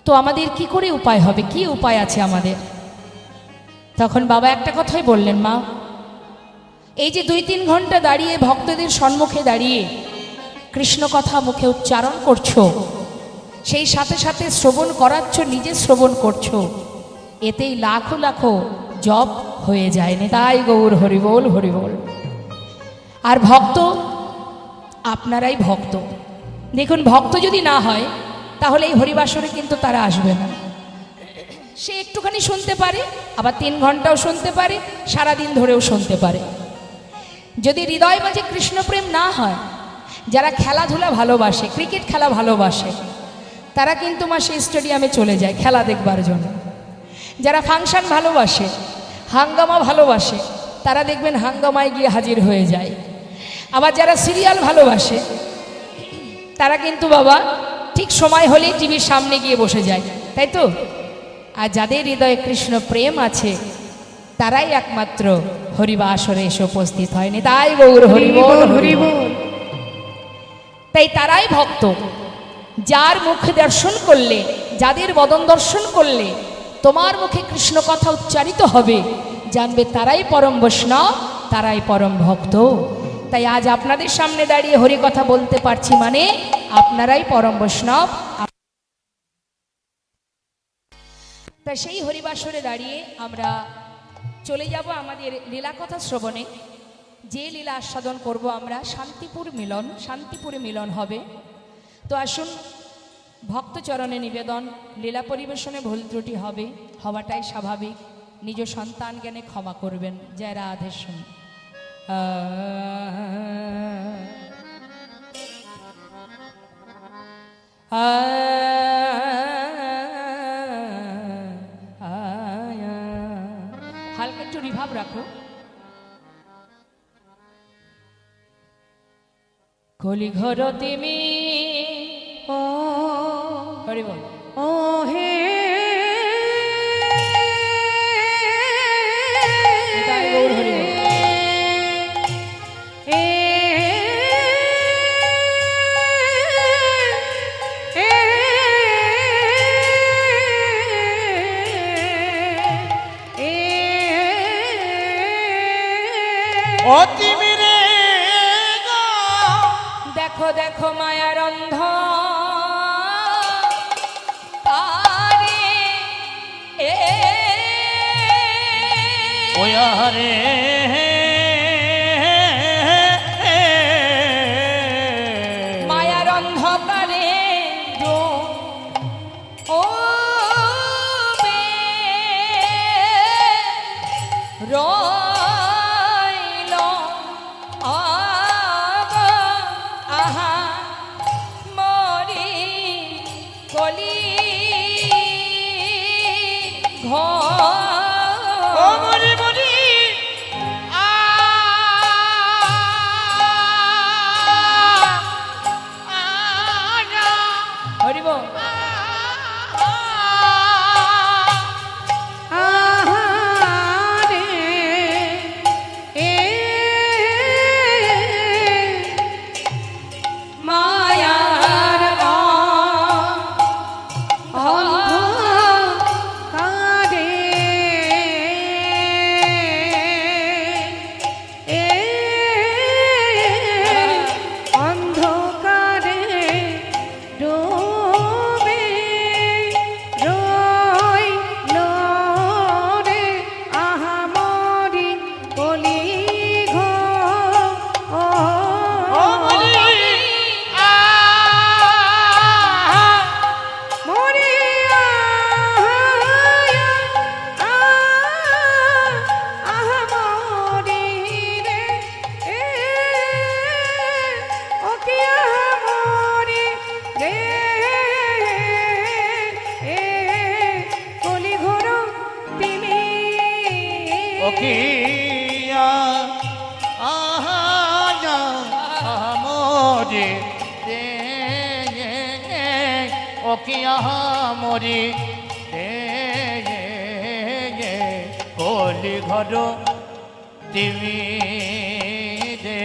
তো আমাদের কি করে উপায় হবে, কি উপায় আছে আমাদের? তখন বাবা একটা কথাই বললেন, মা এই যে 2-3 ঘন্টা দাঁড়িয়ে ভক্তদের সম্মুখে দাঁড়িয়ে কৃষ্ণ কথা মুখে উচ্চারণ করছো, সেই সাথে সাথে শ্রবণ করাচ্ছ, নিজে শ্রবণ করছো, এতেই লাখো লাখো জপ হয়ে যায়। নিতাই গৌর হরিবোল হরিবোল। আর ভক্ত আপনারাই ভক্ত। দেখুন, ভক্ত যদি না হয় তাহলে এই হরিবাসরে কিন্তু তারা আসবে না। সে একটুখানি শুনতে পারে, আবার 3 ঘন্টাও শুনতে পারে, সারাদিন ধরেও শুনতে পারে। যদি হৃদয় মাঝে কৃষ্ণপ্রেম না হয়, যারা খেলাধুলা ভালোবাসে, ক্রিকেট খেলা ভালোবাসে, তারা কিন্তু মাসে স্টেডিয়ামে চলে যায় খেলা দেখবার জন্য। যারা ফাংশন ভালোবাসে, হাঙ্গামা ভালোবাসে, তারা দেখবেন হাঙ্গামায় গিয়ে হাজির হয়ে যায়। আবার যারা সিরিয়াল ভালোবাসে, তারা কিন্তু বাবা ঠিক সময় হলেই টিভির সামনে গিয়ে বসে যায়, তাই তো? আর যাদের হৃদয়ে কৃষ্ণ প্রেম আছে, তারাই একমাত্র হরিবাসরে এসে উপস্থিত হয়নি। তাই গৌর হরিবোল হরিবোল। তাই তারাই ভক্ত। যার মুখ দর্শন করলে, যাদের বদন দর্শন করলে তোমার মুখে কৃষ্ণ কথা উচ্চারিত হবে, জানবে তারাই পরম বৈষ্ণব, তারাই পরম ভক্ত। তাই আজ আপনাদের সামনে দাঁড়িয়ে হরি কথা বলতে পারছি মানে আপনারাই পরম বৈষ্ণব। তাই সেই হরিবাসরে দাঁড়িয়ে আমরা চলে যাব আমাদের লীলা কথা শ্রবণে। যে লীলা আস্বাদন করব আমরা, শান্তিপুর মিলন, শান্তিপুরে মিলন হবে। তো আসুন, ভক্তচরণে নিবেদন, লীলা পরিবেশনে ভুল ত্রুটি হবে, হওয়াটাই স্বাভাবিক। নিজ সন্তান জ্ঞানে ক্ষমা করবেন। জয় রাধেশ্যাম। হালকা একটু রিভাব রাখো। কলি ঘর তিমি ও হরি বল ও হে গৌর হরি বল। দেখো দেখো মায়ার অন্ধ তারে ওয়ারে মায়ার অন্ধকারে ও বে রইল আহা মরি কলি ঘর মরি মরি হরিব ওকিয়া আহা মরি রে ওকিয়া মরি রে কলি ঘর তিমি রে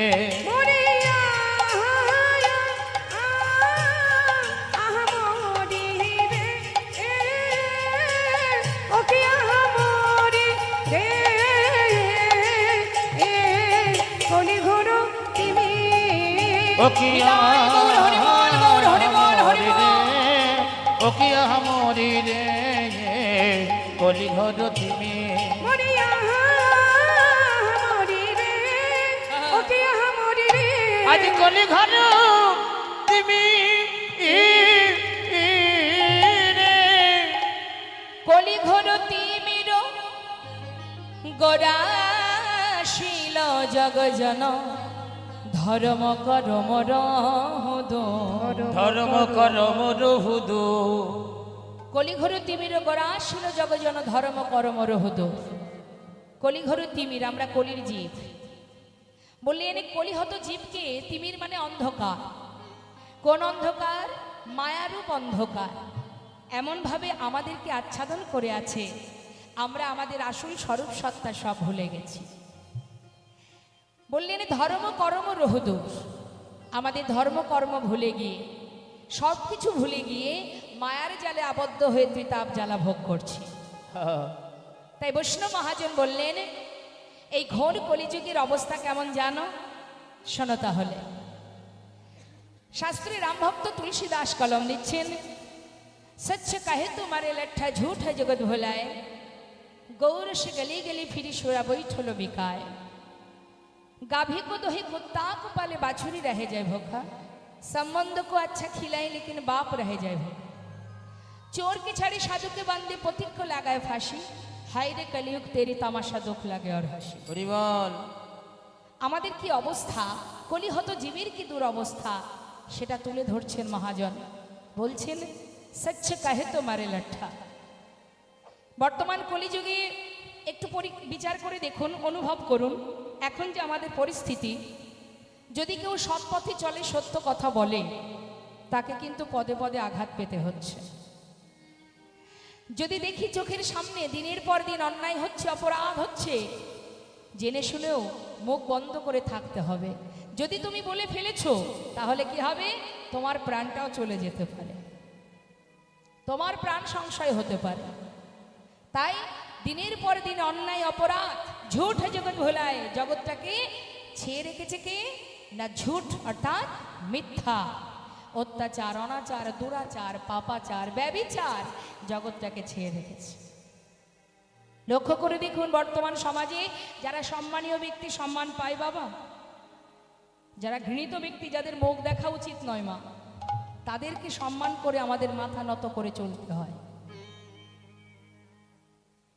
কি নিতাই গৌর হরি বল, গৌর হরি বল, হরি বল। ও কি আমরি রে কলি ঘর তুমি আজ কলি ঘর তুমি রে কলি ঘোর তিমির গড়াশিল জগজন ধর্ম করম রহদ। ধর্ম করম রহুদু কলিঘর তিমির গড়াশিল জগজন ধর্ম করম রহদ। কলিঘর তিমির, আমরা কলির জীব। বললেন কলিহত জীবকে, তিমির মানে অন্ধকার। কোন অন্ধকার? মায়ারূপ অন্ধকার। এমনভাবে আমাদেরকে আচ্ছাদন করে আছে, আমরা আমাদের আসল স্বরূপ সত্তা সব ভুলে গেছি। বললেন ধর্ম কর্ম রহদু, আমাদের ধর্ম কর্ম ভুলে গিয়ে, সব কিছু ভুলে গিয়ে মায়ার জালে আবদ্ধ হয়ে ত্রিতাপ জ্বালা ভোগ করছি। তাই বৈষ্ণব মহাজন বললেন এই ঘোর কলিযুগের অবস্থা কেমন জানো? শোনো তাহলে। শাস্ত্রী রামভক্ত তুলসী দাস কলম দিচ্ছেন, सच कहे तुम्हारे लट्ठा झूठ है जगत भुलाए, गौर से गली गली फिरी सोरा बैठलो बिकाए, गाभी को दोही कुत्ता को पाले बाछुरी रह जाए भूखा, संबंध को अच्छा खिलाए लेकिन बाप रह जाए भूखा, चोर के छाड़ी साधु के बांधे पथिक को लगाए फांसी, हाय रे कलियुग तेरी तमाशा दुख लगे और हंसी। হরিবল আমাদের কি অবস্থা, কলিহত জীবের কি দুরবস্থা, সেটা তুলে ধরছেন মহাজন। বলছেন সচ্চ কাহে তো মারে লাঠা। বর্তমান কলিযুগে একটু বিচার করে দেখুন, অনুভব করুন, এখন যে আমাদের পরিস্থিতি, যদি কেউ সৎ পথে চলে, সত্য কথা বলে, তাকে কিন্তু পদে পদে আঘাত পেতে হচ্ছে। যদি দেখি চোখের সামনে দিনের পর দিন অন্যায় হচ্ছে, অপরাধ হচ্ছে, জেনে শুনেও মুখ বন্ধ করে থাকতে হবে। যদি তুমি বলে ফেলেছো, তাহলে কি হবে? তোমার প্রাণটাও চলে যেতে পারে, তোমার প্রাণ সংশয় হতে পারে। তাই দিনের পর দিন অন্যায় অপরাধ ঝুঠ জগৎ ভোলায়, জগৎটাকে ছেয়ে রেখেছে কে না? ঝুঠ অর্থাৎ মিথ্যা, অত্যাচার, অনাচার, দুরাচার, পাপাচার, ব্যভিচার জগৎটাকে ছেয়ে রেখেছে। লক্ষ্য করে দেখুন বর্তমান সমাজে যারা সম্মানীয় ব্যক্তি সম্মান পায় বাবা, যারা ঘৃণিত ব্যক্তি, যাদের মুখ দেখা উচিত নয় মা, তাদেরকে সম্মান করে আমাদের মাথা নত করে চলতে হয়।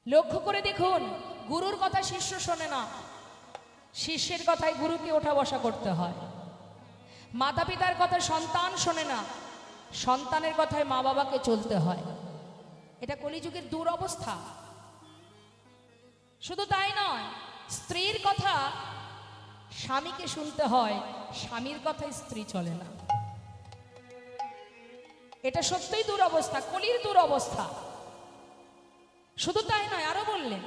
লক্ষ্য করে দেখুন, গুরুর কথা শিষ্য শোনে না, শিষ্যের কথায় গুরুকে ওঠা বসা করতে হয়। মাতা পিতার কথা সন্তান শোনে না, সন্তানের কথায় মা বাবাকে চলতে হয়। এটা কলিযুগের দুরবস্থা। শুধু তাই নয়, স্ত্রীর কথা স্বামীকে শুনতে হয়, স্বামীর কথায় স্ত্রী চলে না। এটা সত্যিই দুরবস্থা, কলির দুরবস্থা। শুধু তাই নয়, আরো বললেন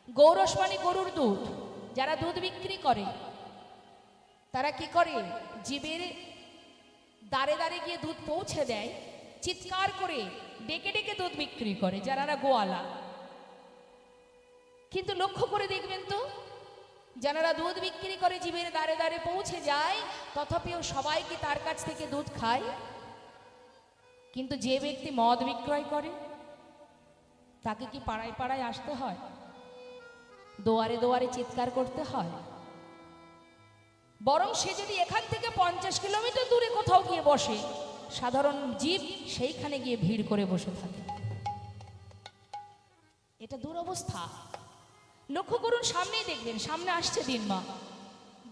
গৌরস মানে গরুর দুধ। যারা দুধ বিক্রি করে তারা কি করে? জীবের দাঁড়ে দাঁড়ে গিয়ে দুধ পৌঁছে দেয়, চিৎকার করে ডেকে ডেকে দুধ বিক্রি করে, যারা গোয়ালা। কিন্তু লক্ষ্য করে দেখবেন তো, যারা দুধ বিক্রি করে জীবের দাঁড়ে দাঁড়ে পৌঁছে যায়, তথাপিও সবাই কি তার কাছ থেকে দুধ খায়? কিন্তু যে ব্যক্তি মদ বিক্রয় করে, তাকে কি পাড়ায় পাড়ায় আসতে হয়, দোয়ারে দোয়ারে চিৎকার করতে হয়? বরং সে যদি এখান থেকে 50 কিলোমিটার দূরে কোথাও গিয়ে বসে, সাধারণ জীব সেইখানে গিয়ে ভিড় করে বসে থাকে। এটা দুরবস্থা। লক্ষ্য করুন, সামনেই দেখবেন, সামনে আসছে দিন মা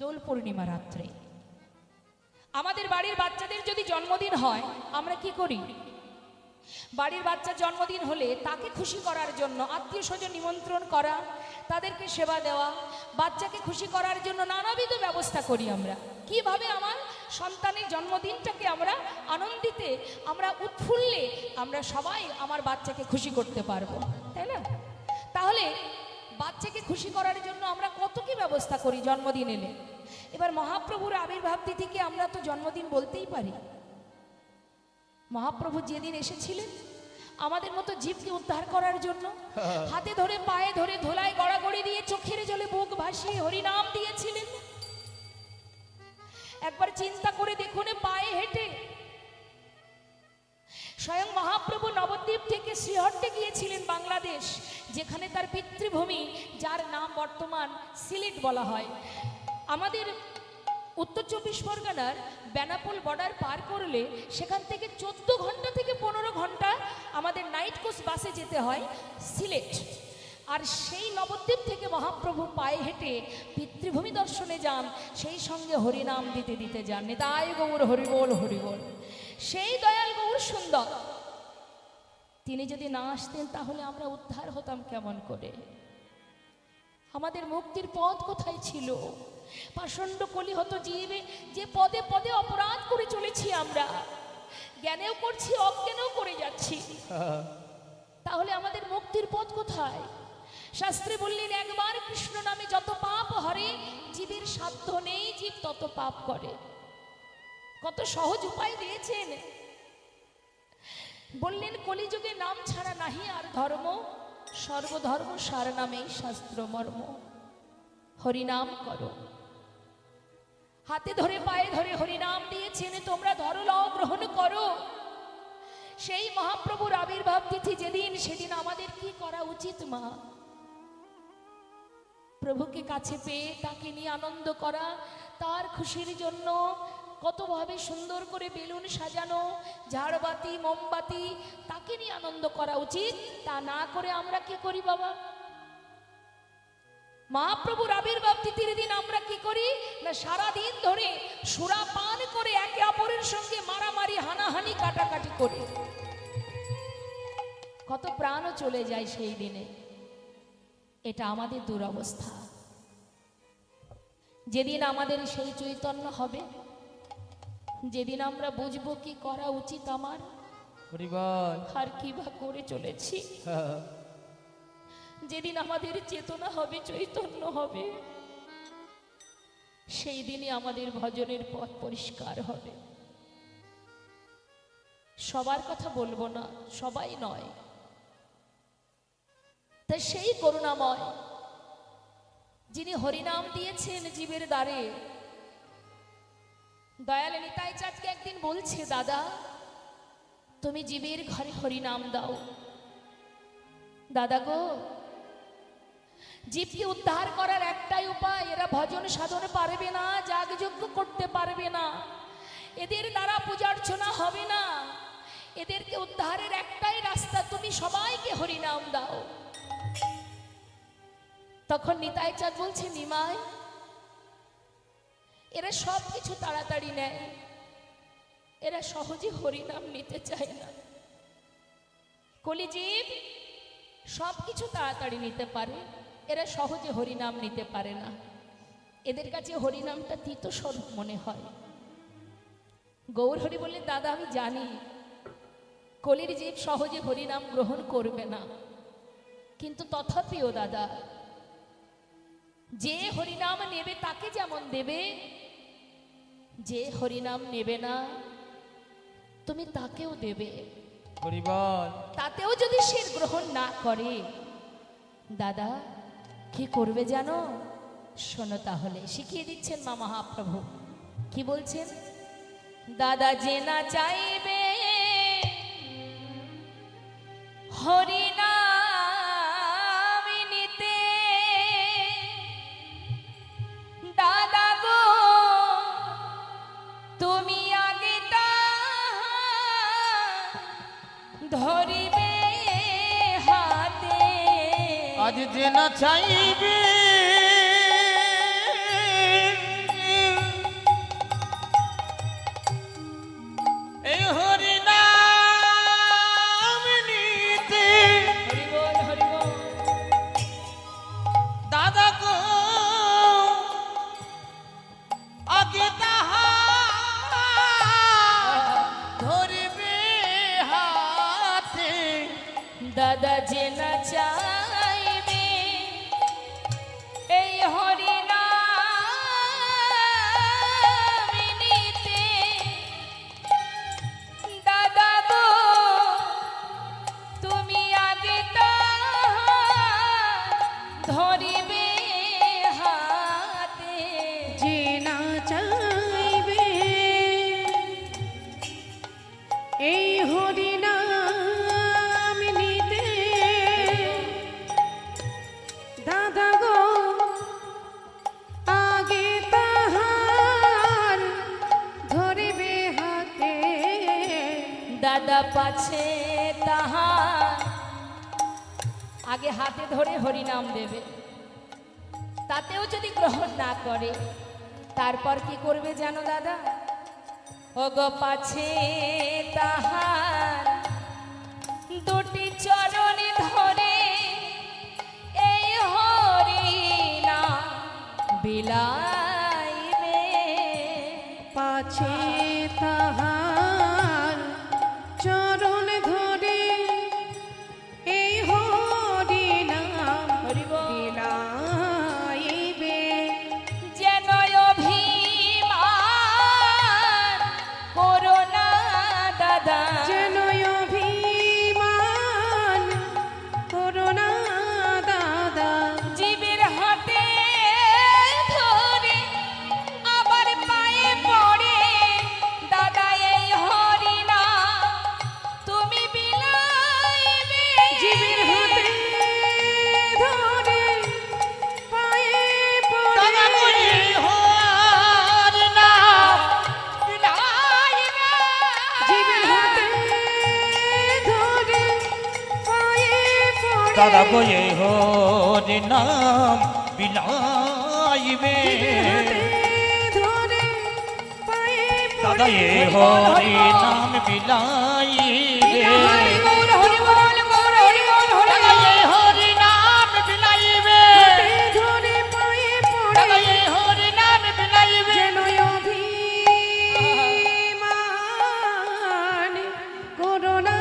দোল পূর্ণিমা রাত্রে। আমাদের বাড়ির বাচ্চাদের যদি জন্মদিন হয়, আমরা কি করি? বাড়ির বাচ্চার জন্মদিন হলে তাকে খুশি করার জন্য আত্মীয় স্বজন নিমন্ত্রণ করা, তাদেরকে সেবা দেওয়া, বাচ্চাকে খুশি করার জন্য নানাবিধ ব্যবস্থা করি আমরা। কিভাবে আমার সন্তানের জন্মদিনটাকে আমরা আনন্দিতে, আমরা উৎফুল্লে, আমরা সবাই আমার বাচ্চাকে খুশি করতে পারবো, তাই না? তাহলে বাচ্চাকে খুশি করার জন্য আমরা কত কি ব্যবস্থা করি জন্মদিন এলে। এবার মহাপ্রভুর আবির্ভাব তিথিকে আমরা তো জন্মদিন বলতেই পারি। মহাপ্রভু যেদিন এসেছিলেন আমাদের মতো জীবকে উদ্ধার করার জন্য, হাতে ধরে পায়ে ধরে ধোলায় গড়াগড়ি দিয়ে চোখের জলে বুক ভাসিয়ে হরিনাম দিয়েছিলেন। একবার চিন্তা করে দেখুন, পায়ে হেঁটে স্বয়ং মহাপ্রভু নবদ্বীপ থেকে শ্রীহট্টে গিয়েছিলেন বাংলাদেশ, যেখানে তার পিতৃভূমি, যার নাম বর্তমান সিলেট বলা হয়। আমাদের উত্তর 24 পরগনার বেনাপোল বর্ডার পার করলে সেখান থেকে 14 ঘন্টা থেকে 15 ঘন্টা আমাদের নাইট কোচ বাসে যেতে হয় সিলেট। আর সেই নবদ্বীপ থেকে মহাপ্রভু পায়ে হেঁটে পিতৃভূমি দর্শনে যান, সেই সঙ্গে হরিনাম দিতে দিতে যান। নিতাই গৌর হরিবোল হরিবোল। সেই দয়াল গৌর সুন্দর, তিনি যদি না আসতেন তাহলে আমরা উদ্ধার হতাম কেমন করে? আমাদের মুক্তির পথ কোথায় ছিল? পাষণ্ড কলিহত জীবে যে পদে পদে অপরাধ করে চলেছি আমরা, জ্ঞানেও করছি অজ্ঞানেও করে যাচ্ছি, তাহলে আমাদের মুক্তির পথ কোথায়? শাস্ত্রে বললেন, একবার কৃষ্ণ নামে যত পাপ হরে, জীবের সাধ্য নেই জীব তত পাপ করে। কত সহজ উপায় দিয়েছেন। বললেন, কলিযুগে নাম ছাড়া নাহি আর ধর্ম, সর্বধর্ম সার নামেই শাস্ত্র মর্ম। হরিনাম করো। হাতে ধরে পায়ে ধরে হরিনাম দিয়েছেন, তোমরা ধরো লও গ্রহণ করো। সেই মহাপ্রভুর আবির্ভাব তিথি যেদিন, সেদিন আমাদের কি করা উচিত মা? প্রভুকে কাছে পেয়ে তাকে নিয়ে আনন্দ করা, তার খুশির জন্য কতভাবে সুন্দর করে বেলুন সাজানো, ঝাড়বাতি মোমবাতি, তাকে নিয়ে আনন্দ করা উচিত। তা না করে আমরা কি করি বাবা? মহাপ্রভুর আবির্ভাব তিথির দিন আমরা কি করি না, সারাদিন ধরে সুরা পান করে একে অপরের সঙ্গে মারামারি হানাহানি কাটাকাটি করে কত প্রাণও চলে যায় সেই দিনে। এটা আমাদের দুরবস্থা। যেদিন আমাদের সেই চৈতন্য হবে, যেদিন আমরা বুঝবো কি করা উচিত আমার, আর কি বা করে চলেছি, যেদিন আমাদের চেতনা হবে, চৈতন্য হবে, সেই দিনই আমাদের ভজনের পথ পরিষ্কার হবে। সবার কথা বলবো না, সবাই নয়। তাই সেই করুণাময় যিনি হরিনাম দিয়েছেন জীবের দ্বারে, দয়াল নিতাই চাঁদকে একদিন বলছে, দাদা তুমি জীবের ঘরে হরিনাম দাও। দাদা গো, জীবকে উদ্ধার করার একটাই উপায়, এরা ভজন সাধন পারবে না, যাগযজ্ঞ করতে পারবে না, এদের দ্বারা পূজা অর্চনা হবে না, এদেরকে উদ্ধারের একটাই রাস্তা, তুমি সবাইকে হরিনাম দাও। তখন নিতাই চাঁদ বলছে, নিমাই এরা সব কিছু তাড়াতাড়ি নেয়, এরা সহজে হরিনাম নিতে চায় না। কলিজীব সব কিছু তাড়াতাড়ি নিতে পারে, এরা সহজে হরিনাম নিতে পারে না। এদের কাছে হরিনামটা তিত স্বরূপ মনে হয়। গৌর হরি বললে, দাদা আমি জানি কলির জীব সহজে হরিনাম গ্রহণ করবে না, কিন্তু তথাপিও দাদা, যে হরিনাম নেবে তাকে যেমন দেবে, যে হরিনাম নেবে না তুমি তাকেও দেবে। তাতেও যদি সে গ্রহণ না করে, দাদা কি করবে জানো? শোনো তাহলে, শিখিয়ে দিচ্ছেন মা মহাপ্রভু। কি বলছেন? দাদা যে না চাইবে হরিনাম নিতে, দাদা গো তুমি আগে তা ধরিবে হাতে। আজ যে না চাইবে এই হরিনাম নিতে, হরিবোল হরিবোল, দাদা গো আগে তাহা ধরবে হাতে। দাদা যে না চাইবে এই হরিনাম নিতে, দাদা গো তুমি আগে তা ধরিবে হাতে। যে না চাইবে গা পাছে তাহার, আগে হাতে ধরে হরিনাম দেবে, তাতেও যদি গ্রহণ না করে তারপর কি করবে জানো দাদা? ও গো পাছে তাহার দুটি চরণে ধরে এই হরিনাম বিলাইবে। পাছে তাহার চরণ ধরে এই হরি নাম হরি বল। বিলাইবে। যেন অভিমান করো না দাদা, যেন অভিমান করো না দাদা। জীবের হাতে ধরে আবার পায়ে পড়ে দাদা এই হরিনাম তুমি বিলাইবে। জীবের হাতে ধরে পায়ে পড়ে দাদা বলি হরি নাম বিলাইবে। জীবের হাতে ধরে পায়ে পড়ে দাদা বলি হরি নাম বিলাইবে। হাতে ধরে পায়ে দাদা পড়ে এ হরি নাম বিলাইবে। হরি বল, হরি বল, গৌর হরি বল, হরি দাদা বল। এ হরি নাম বিলাইবে। হাতে ধরে পায়ে দাদা পড়ে এ হরি নাম বিলাইবে। যেন অভিমান করো না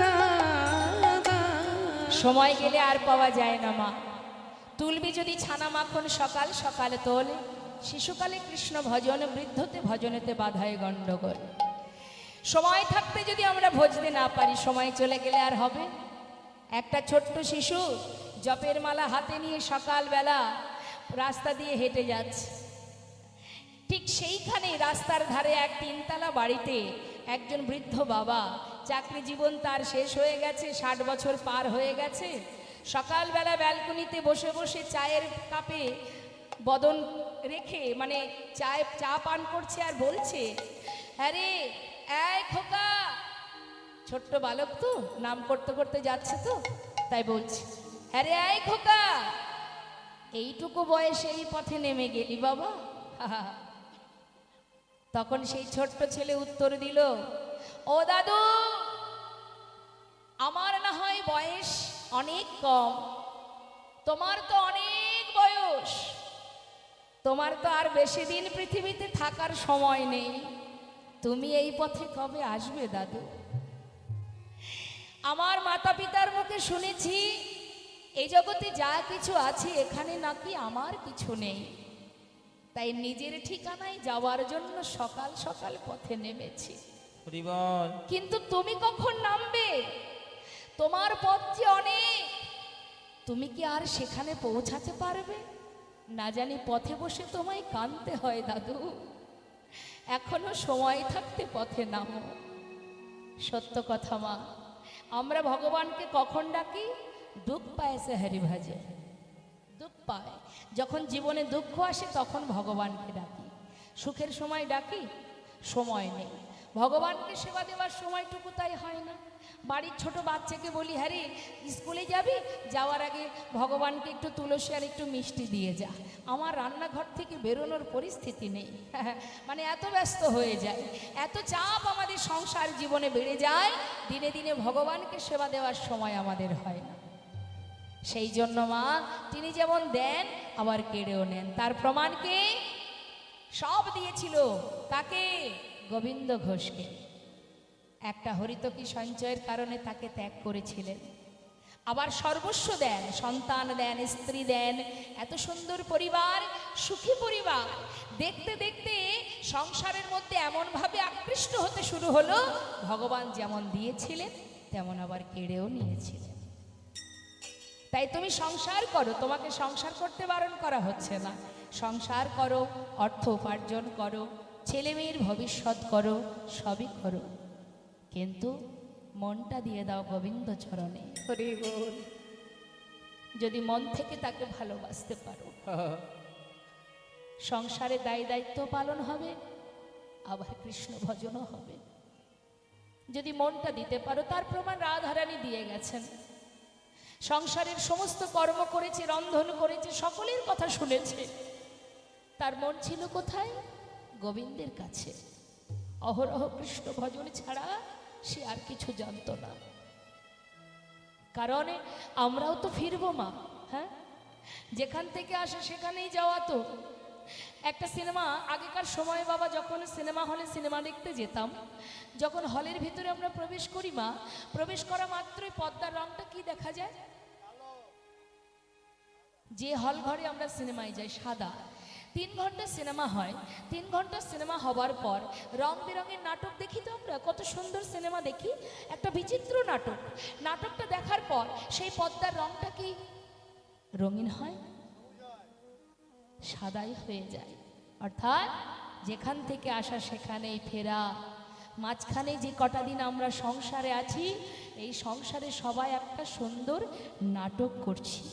দাদা। সময় গেলে আর পাওয়া যায় না মা। তুলবি যদি ছানা মাখন সকাল সকালে তোল, শিশুকালে কৃষ্ণ ভজন, বৃদ্ধতে ভজনেতে বাধায় গণ্ডগোল। সময় থাকতে যদি আমরা ভজতে না পারি, সময় চলে গেলে আর হবে? একটা ছোট্ট শিশু জপের মালা হাতে নিয়ে সকালবেলা রাস্তা দিয়ে হেঁটে যাচ্ছে, ঠিক সেইখানে রাস্তার ধারে এক তিনতলা বাড়িতে একজন বৃদ্ধ বাবা, চাকরি জীবন তার শেষ হয়ে গেছে, 60 বছর পার হয়ে গেছে। সকালবেলা ব্যালকনিতে বসে বসে চায়ের কাপে বদন রেখে মানে চা পান করছে আর বলছে, আরে এই খোকা, ছোট্ট বালক তো, নাম করতে করতে যাচ্ছে তো তাই বলছে, আরে এই খোকা, এইটুকু বয়সে এই পথে নেমে গেলি বাবা? তখন সেই ছোট্ট ছেলে উত্তর দিল, ও দাদু, আমার না হয় বয়স অনেক কম, তোমার তো অনেক বয়স, তোমার তো আর বেশি দিন পৃথিবীতে থাকার সময় নেই, তুমি এই পথে কবে আসবে দাদু? আমার মাতা পিতার মুখে শুনেছি এই জগতে যা কিছু আছে এখানে নাকি আমার কিছু নেই, তাই নিজের ঠিকানায় যাওয়ার জন্য সকাল সকাল পথে নেমেছি। হরি বল। কিন্তু তুমি কখন নামবে? তোমার পথ যে অনেক, তুমি কি আর সেখানে পৌঁছাতে পারবে? না জানি পথে বসে তোমায় কাঁদতে হয় দাদু, এখনো সময় থাকতে পথে নামো। সত্য কথা মা, আমরা ভগবানকে কখন ডাকি? দুঃখ পায় সে হরি ভাজে, দুঃখ পায় যখন জীবনে দুঃখ আসে তখন ভগবানকে ডাকি। সুখের সময় ডাকি, সময় নেই। ভগবানকে সেবা দেওয়ার সময়টুকু তাই হয় না। বাড়ির ছোট বাচ্চাকে বলি, হ্যাঁ রে স্কুলে যাবি, যাওয়ার আগে ভগবানকে একটু তুলসী আর একটু মিষ্টি দিয়ে যা। আমার রান্নাঘর থেকে বেরোনোর পরিস্থিতি নেই, মানে এত ব্যস্ত হয়ে যায়, এত চাপ আমাদের সংসার জীবনে বেড়ে যায়, দিনে দিনে ভগবানকে সেবা দেওয়ার সময় আমাদের হয় না। সেই জন্য মা, তিনি যেমন দেন আবার কেড়েও নেন, তার প্রমাণকে সব দিয়েছিল তাকে, গোবিন্দ ঘোষকে। একটা হরিতকি সঞ্চয়ের কারণে তাকে ত্যাগ করেছিলেন, আবার সর্বস্ব দেন, সন্তান দেন, স্ত্রী দেন, এত সুন্দর পরিবার, সুখী পরিবার। দেখতে দেখতে সংসারের মধ্যে এমনভাবে আকৃষ্ট হতে শুরু হলো, ভগবান যেমন দিয়েছিলেন তেমন আবার কেড়েও নিয়েছিলেন। তাই তুমি সংসার করো, তোমাকে সংসার করতে বারণ করা হচ্ছে না। সংসার করো, অর্থ উপার্জন করো, ছেলে মেয়ের ভবিষ্যৎ করো, সবই করো, কিন্তু মনটা দিয়ে দাও গোবিন্দ চরণে। হরি বল। যদি মন থেকে তাকে ভালোবাসতে পারো, সংসারে দায় দায়িত্ব পালন হবে, আবার কৃষ্ণ ভজনও হবে। যদি মনটা দিতে পারো, তার প্রমাণ রাধারানী দিয়ে গেছেন। সংসারের সমস্ত কর্ম করেছে, রন্ধন করেছে, সকলের কথা শুনেছে, তার মন ছিল কোথায়? গোবিন্দের কাছে। অহরহ কৃষ্ণ ভজন ছাড়া সে আর কিছু জানতো না। কারণ আমরাও তো ফিরবো মা, হ্যাঁ, যেখান থেকে আসে সেখানেই যাওয়া। তো একটা সিনেমা আগেকার সময় বাবা, যখন সিনেমা হলে সিনেমা দেখতে যেতাম, যখন হলের ভিতরে আমরা প্রবেশ করি মা, প্রবেশ করা মাত্রই পর্দার রংটা কি দেখা যায়? যে হল ঘরে আমরা সিনেমায় যাই সাদা। 3 ঘন্টা সিনেমা হয়, 3 ঘন্টা সিনেমা হবার পর রং বেরঙের নাটক দেখি। তো আমরা কত সুন্দর সিনেমা দেখি, একটা বিচিত্র নাটক। নাটকটা দেখার পর সেই পর্দার রংটা কি রঙিন হয়? সাদাই হয়ে যায়। অর্থাৎ যেখান থেকে আসা সেখানেই ফেরা। মাঝখানে যে কটা দিন আমরা সংসারে আছি, এই সংসারে সবাই একটা সুন্দর নাটক করছি,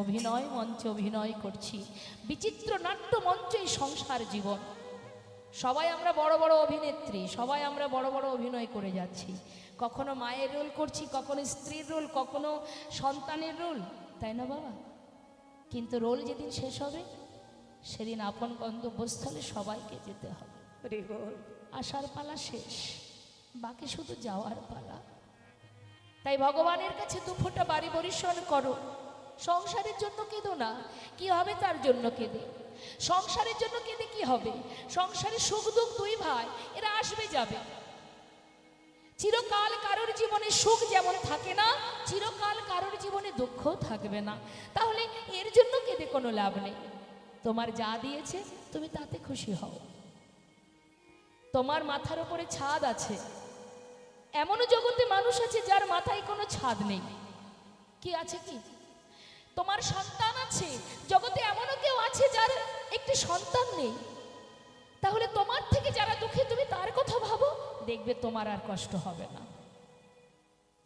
অভিনয় মঞ্চে অভিনয় করছি, বিচিত্র নাট্য মঞ্চ এই সংসার জীবন। সবাই আমরা বড় বড় অভিনেত্রী, সবাই আমরা বড় বড় অভিনয় করে যাচ্ছি। কখনো মায়ের রোল করছি, কখনো স্ত্রীর রোল, কখনো সন্তানের রোল, তাই না বাবা? কিন্তু রোল যেদিন শেষ হবে, সেদিন আপন গন্তব্যস্থলে সবাইকে যেতে হবে। হরি বল। আসার পালা শেষ, বাকি শুধু যাওয়ার পালা। তাই ভগবানের কাছে 2 ফোঁটা বাড়ি বরিশন করো। সংসারের জন্য কেঁদো না, কি হবে তার জন্য কেঁদে? সংসারের জন্য কেঁদে কি হবে? সংসারে সুখ দুঃখ 2 ভাই, এরা আসবে যাবে। চিরকাল কারোর জীবনে সুখ যেমন থাকে না, চিরকাল কারোর জীবনে দুঃখও থাকবে না। তাহলে এর জন্য কেঁদে কোনো লাভ নেই। তোমার যা দিয়েছে তুমি তাতে খুশি হও। তোমার মাথার উপরে ছাদ আছে, এমনও জগতে মানুষ আছে যার মাথায় কোনো ছাদ নেই। কি আছে কি? তোমার সন্তান আছে, জগতে এমনও কেউ আছে যার একটি সন্তান নেই। তাহলে তোমার থেকে যারা দুঃখী, তুমি তার কথা ভাবো, দেখবে তোমার আর কষ্ট হবে না।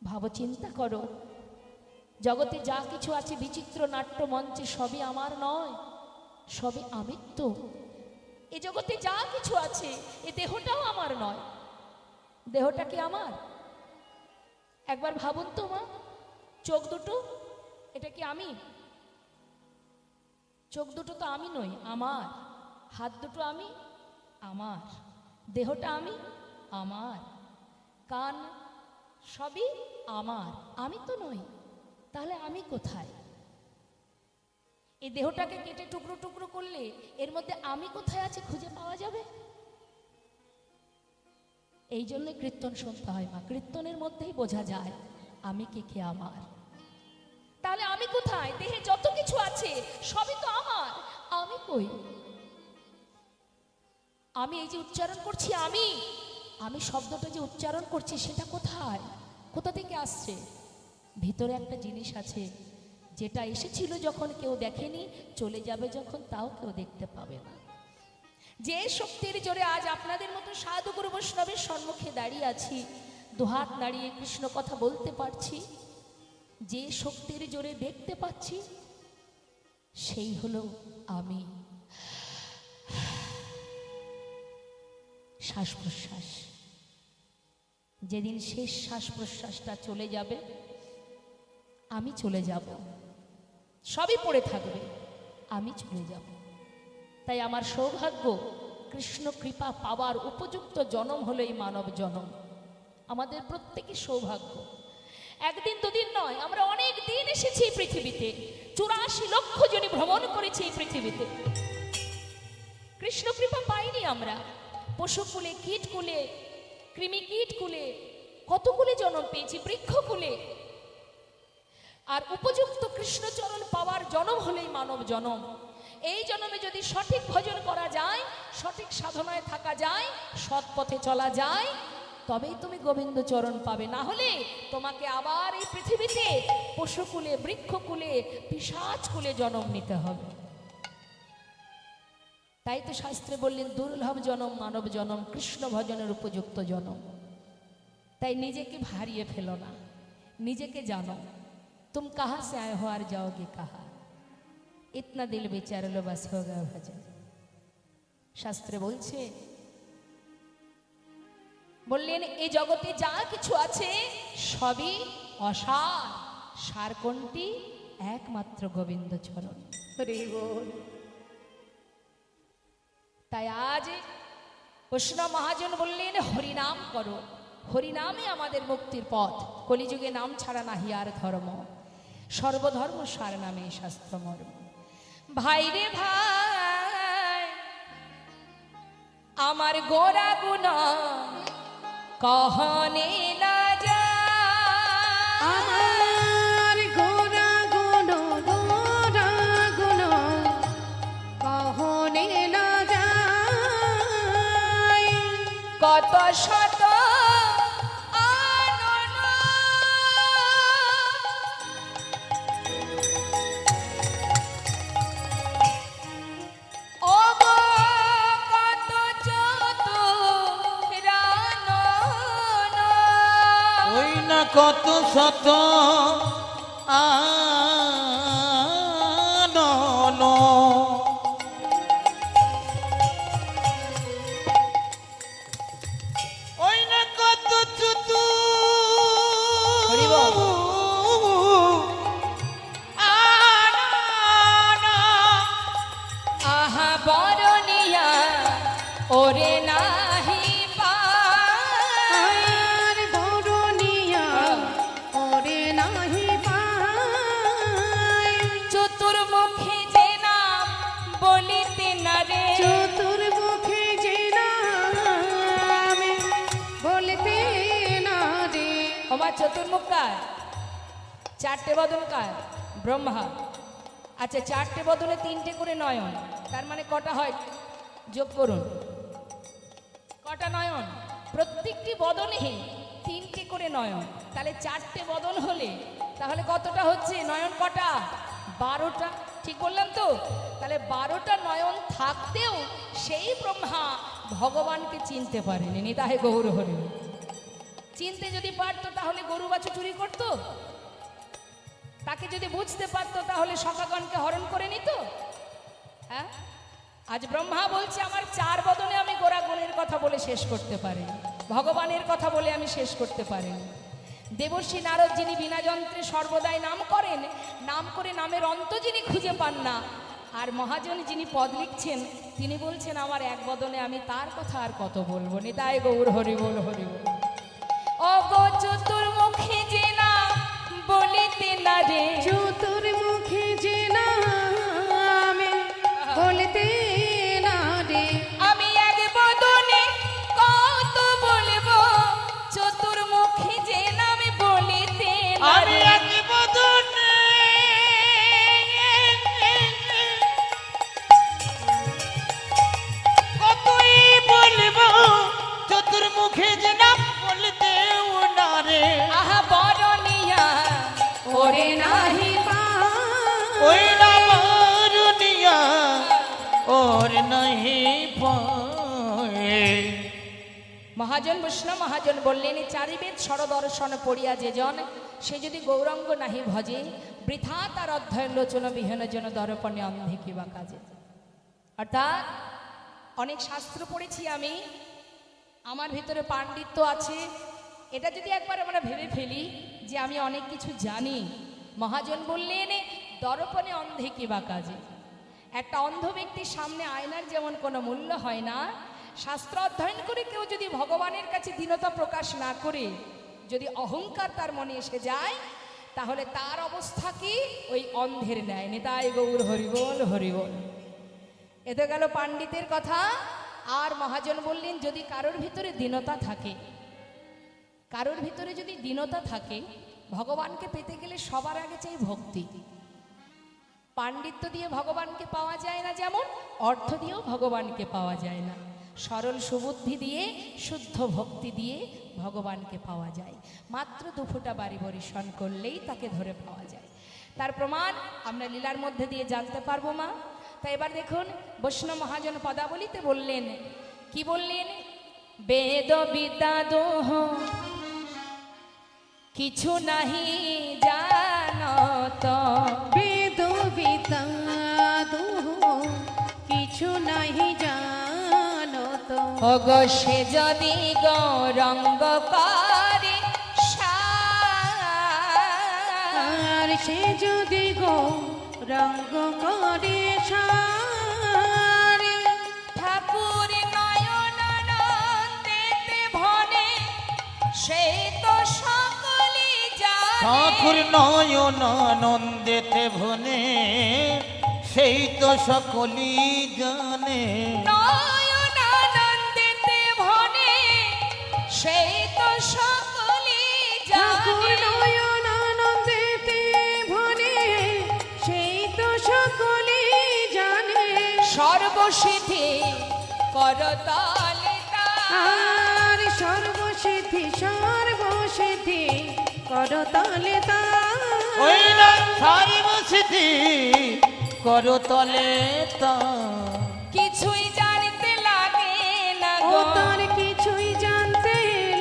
ভাবো, চিন্তা করো, জগতে যা কিছু আছে বিচিত্র নাট্য মঞ্চে, সবই আমার নয়, সবই আমিত্ব। এ জগতে যা কিছু আছে, এ দেহটাও আমার নয়। দেহটা কি আমার? একবার ভাবুন তো মা, চোখ দুটো, এটা কি আমি? চোখ দুটো তো আমি নই, আমার। হাত দুটো আমি, আমার। দেহটা আমি, আমার। কান সবই আমার, আমি তো নই। তাহলে আমি কোথায়? এই দেহটাকে কেটে টুকরো টুকরো করলে এর মধ্যে আমি কোথায় আছে খুঁজে পাওয়া যাবে? এই জন্য কীর্তন শুনতে হয় মা, কীর্তনের মধ্যেই বোঝা যায় আমি কে আমার। তাহলে আমি কোথায়? দেহে যত কিছু আছে সবই তো আমার, আমি কই? আমি এই যে উচ্চারণ করছি, আমি আমি শব্দটা যে উচ্চারণ করছি সেটা কোথায়? কোথা থেকে আসছে? ভিতরে একটা জিনিস আছে, যেটা এসেছিল যখন কেউ দেখেনি, চলে যাবে যখন তাও কেউ দেখতে পাবে না। যে শক্তির জোরে আজ আপনাদের মতো সাধু গুরু বৈষ্ণবের সম্মুখে দাঁড়িয়ে আছি, দুহাত নাড়িয়ে কৃষ্ণ কথা বলতে পারছি, যে শক্তির জোরে দেখতে পাচ্ছি, সেই হলো আমি। শ্বাস প্রশ্বাস, যেদিন শেষ শ্বাস প্রশ্বাসটা চলে যাবে, আমি চলে যাব, সবই পড়ে থাকবে, আমি চলে যাব। তাই আমার সৌভাগ্য, কৃষ্ণ কৃপা পাওয়ার উপযুক্ত জনম হলো এই মানব জনম। আমাদের প্রত্যেকের সৌভাগ্য। একদিন দুদিন নয়, আমরা অনেক দিন এসেছি এই পৃথিবীতে, 84 লক্ষ জনই ভ্রমণ করেছি এই পৃথিবীতে। কৃষ্ণ কৃপা পাইনি আমরা। পশুকুলে, কীটকুলে, কৃমিকীটকুলে, কতকুলে জন্ম পেয়েছি, বৃক্ষকুলে। আর উপযুক্ত কৃষ্ণচরণ পাওয়ার জনম হলেই মানব জনম। এই জন্মে যদি সঠিক ভজন করা যায়, সঠিক সাধনায় থাকা যায়, সৎ পথে চলা যায়, তবেই তুমি গোবিন্দ চরণ পাবে। না হলে তোমাকে আবার এই পৃথিবীতে পশুকুলে, বৃক্ষকুলে, পিশাচকুলে জন্ম নিতে হবে। তাই তো শাস্ত্রে বললেন, দুর্লভ জনম মানব জনম, কৃষ্ণ ভজনের উপযুক্ত জনম। তাই নিজেকে হারিয়ে ফেলো না, নিজেকে জানো, तुम कहाँ से आए हो और जाओगे कहाँ, इतना दिल बेचार लो बस हो गया भजन। শাস্ত্রে বলছে, বললেন এ জগতে যা কিছু আছে সবই অসার, সার কোনটি? একমাত্র গোবিন্দ চরণ। হরি বল। তাই আজ বৈষ্ণব মহাজন বললেন হরিনাম করো, হরিনামে আমাদের মুক্তির পথ, কলিযুগে নাম ছাড়া নাহি আর ধর্ম, সর্বধর্ম সার নামে শাস্ত্র মর্ম। ভাই রে ভাই আমার গোরা গুনা কহনে না যা, আমার গোরা গুণ কহনে না যায়। কত শত আনন ও গো কত চতুরানন, ওই না কত শত আনন, ওই না কত চতু হরি বল। আনন, আহা বরনিয়া ওরে নাহি পায়, আর বরনিয়া ওরে নাহি পায়। চতুর্মুখী যে নাম বলিতে না রে, চতুর্মুখে যে নাম বলতে না রে। আমার চতুর্মুখ কার? চারটে বদন কার? ব্রহ্মা। আচ্ছা চারটে বদলে তিনটে করে নয়ন, তার মানে কটা হয়? যোগ করুন, কটা নয়ন? প্রত্যেকটি বদনে তিনটে করে নয়ন, তাহলে চারটে বদন হলে তাহলে কতটা হচ্ছে নয়ন? কটা? 12টা। ঠিক বললাম তো? তাহলে 12টা নয়ন থাকতেও সেই ব্রহ্মা ভগবানকে চিনতে পারেনি। তাহে গৌর হরি। চিনতে যদি পারতো তাহলে গরু বাছু চুরি করতো? তাকে যদি বুঝতে পারতো তাহলে সখাগণকে হরণ করে নিত? হ্যাঁ, আজ ব্রহ্মা বলছে আমার 4 বদনে আমি গোরা গুণের কথা বলে শেষ করতে পারি, ভগবানের কথা বলে আমি শেষ করতে পারি। দেবর্ষী নারদ যিনি বিনা যন্ত্রে সর্বদাই নাম করেন, নাম করে নামের অন্ত যিনি খুঁজে পান না, আর মহাজন যিনি পদ লিখছেন তিনি বলছেন আমার 1 বদনে আমি তার কথা আর কত বলবো। নিতাই গৌর হরি বল, হরি বল। ও গো চতুর্মুখী যে নাম বলিতে না রে, চতুর্মুখে যে নাম বলতে না রে। আমি 1 বদনে কত বলবো, চতুর্মুখী যে নাম বলিতে না আমি রে। এক বদনে কতই বলবো, চতুর্মুখে যে নাম বলতেও না রে। আহা বরনিয়া ওরে নাহি ওই না বরনিয়া ওর নাহি পায়। মহাজন বৈষ্ণব মহাজন বললেন চারিবেদ সরদর্শন পড়িয়া যে জন, সে যদি গৌরাঙ্গ নাহি ভজে, বৃথা তার অধ্যয়ন লোচন বিহীন জন দর্পণে অন্ধে কিবা কাজে। অর্থাৎ অনেক শাস্ত্র পড়েছি আমি, আমার ভিতরে পাণ্ডিত্য আছে, এটা যদি একবার আমরা ভেবে ফেলি যে আমি অনেক কিছু জানি, মহাজন বললেন দর্পণে অন্ধে কিবা কাজে। একটা অন্ধ ব্যক্তির সামনে আয়নার যেমন কোনো মূল্য হয় না, শাস্ত্র অধ্যয়ন করে কেউ যদি ভগবানের কাছে দীনতা প্রকাশ না করে যদি অহংকার তার মনে এসে যায়, তাহলে তার অবস্থা কি? ওই অন্ধের ন্যায়। নিতাই গৌর হরিবল, হরিবল। এ তো গেল পাণ্ডিতের কথা। আর মহাজন বললেন যদি কারোর ভিতরে দীনতা থাকে, কারোর ভিতরে যদি দীনতা থাকে, ভগবানকে পেতে গেলে সবার আগে চাই ভক্তি। পাণ্ডিত্য দিয়ে ভগবানকে পাওয়া যায় না, যেমন অর্থ দিয়েও ভগবানকে পাওয়া যায় না। সরল সুবুদ্ধি দিয়ে, শুদ্ধ ভক্তি দিয়ে ভগবানকে পাওয়া যায়। মাত্র 2 ফোঁটা বাড়ি বরিশন করলেই তাকে ধরে পাওয়া যায়। তার প্রমাণ আমরা লীলার মধ্যে দিয়ে জানতে পারবো মা। তাই এবার দেখুন বৈষ্ণব মহাজন পদাবলিতে বললেন, কি বললেন? বেদ বিদ্যা দোহ কিছু নাহি জানত, বেদ বিদ্যা দোহ কিছু নাহি জানত। ওগো সে যদি গৌরঙ্গ করে আর সে যদি গো রঙ্গ করে সারে ঠাকুর নয়নানন্দেতে ভনে সেই তো সকলে জানে ঠাকুর নয়নানন্দেতে ভনে সেই তো সকলই জানে নয়নানন্দেতে ভনে সেই তো সকলে ঠাকুর জানে নয়নানন্দেতে ভরে সেই তো সকলে জানে সর্বসিদ্ধি করতলে আর সর্বসিদ্ধি সর্বসিদ্ধি করতলে ওই না সর্বসিদ্ধি করতলে তা কিছুই জানতে লাগে না ও গো তার কিছুই জানতে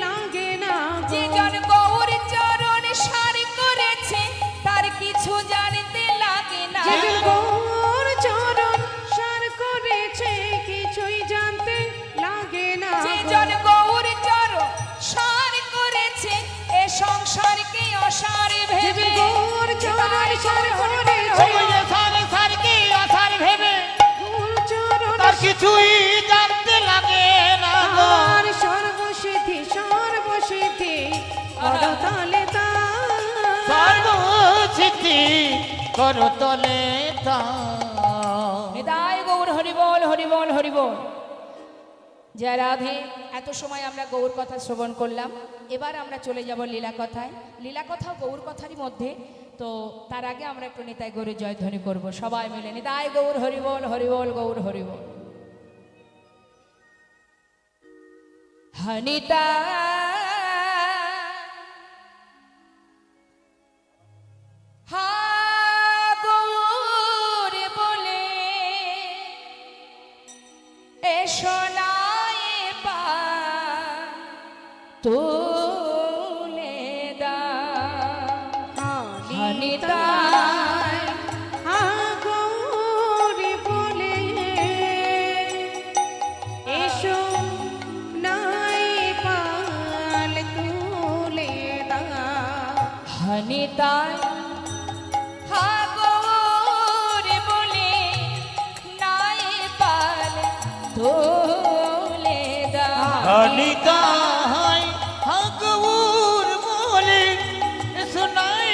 লাগে না যে জন গৌর চরণ সার করেছে তার কিছু জানতে লাগে না যে গৌর চরণ সার করেছে কিছুই জানতে লাগে না যে জন গৌর চরণ সার করেছে এ সংসারকে অসার যে ভেবে গৌর চরণ সার করেছে ওই যে সারে সারকে আসার ভেবে গৌর চরণ তার কিছুই জানতে লাগে না গো। আর সর্বসিদ্ধি সর্বসিদ্ধি করতলে সর্বসিদ্ধি করতলে তা নিতাই গৌর হরিবল হরিবল হরিবল জয় রাধে। এত সময় আমরা গৌর কথা শ্রবণ করলাম, এবার আমরা চলে যাব লীলা কথায়। লীলা কথা গৌর কথারই মধ্যে, তো তার আগে আমরা একটু নিতাই গৌরের জয়ধ্বনি করব সবাই মিলে। নিতাই গৌর হরিবল হরিবল গৌর হরিবল। হনিতা হা গৌর বলে এসো নাই পা তুলে দা হনিতা গৌরী বলে এসো নাই পাল তুলে দা হনিতা হা গৌর বলে নাই পাল তুলে দা হনিতাই হগৌর বলে শোনাই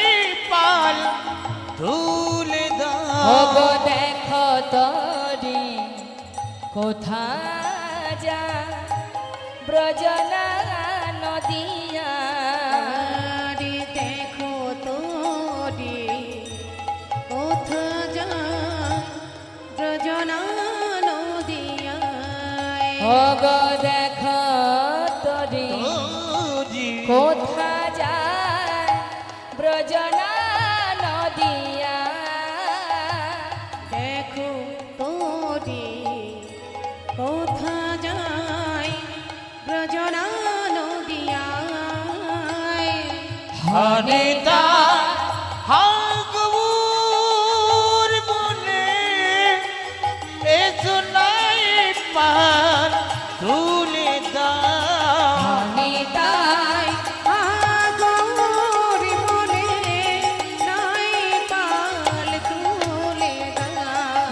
পাল তুলে ওগো দাও দেখো তরি কোথা যা ব্রজনা নদিয়া আরে দেখো তোরে কোথা যা ব্রজনা নদিয়ায় ওগো দেখো তরি জি কোথা যায় ব্রজনা নদিয়া দেখো তোরে কোথা যায় ব্রজনা নদিয়ায় হনিতা হগৌর বলে শোনাই পাল তুলে দাও নিতাই গৌরী বলে নাই পাল তুলে দা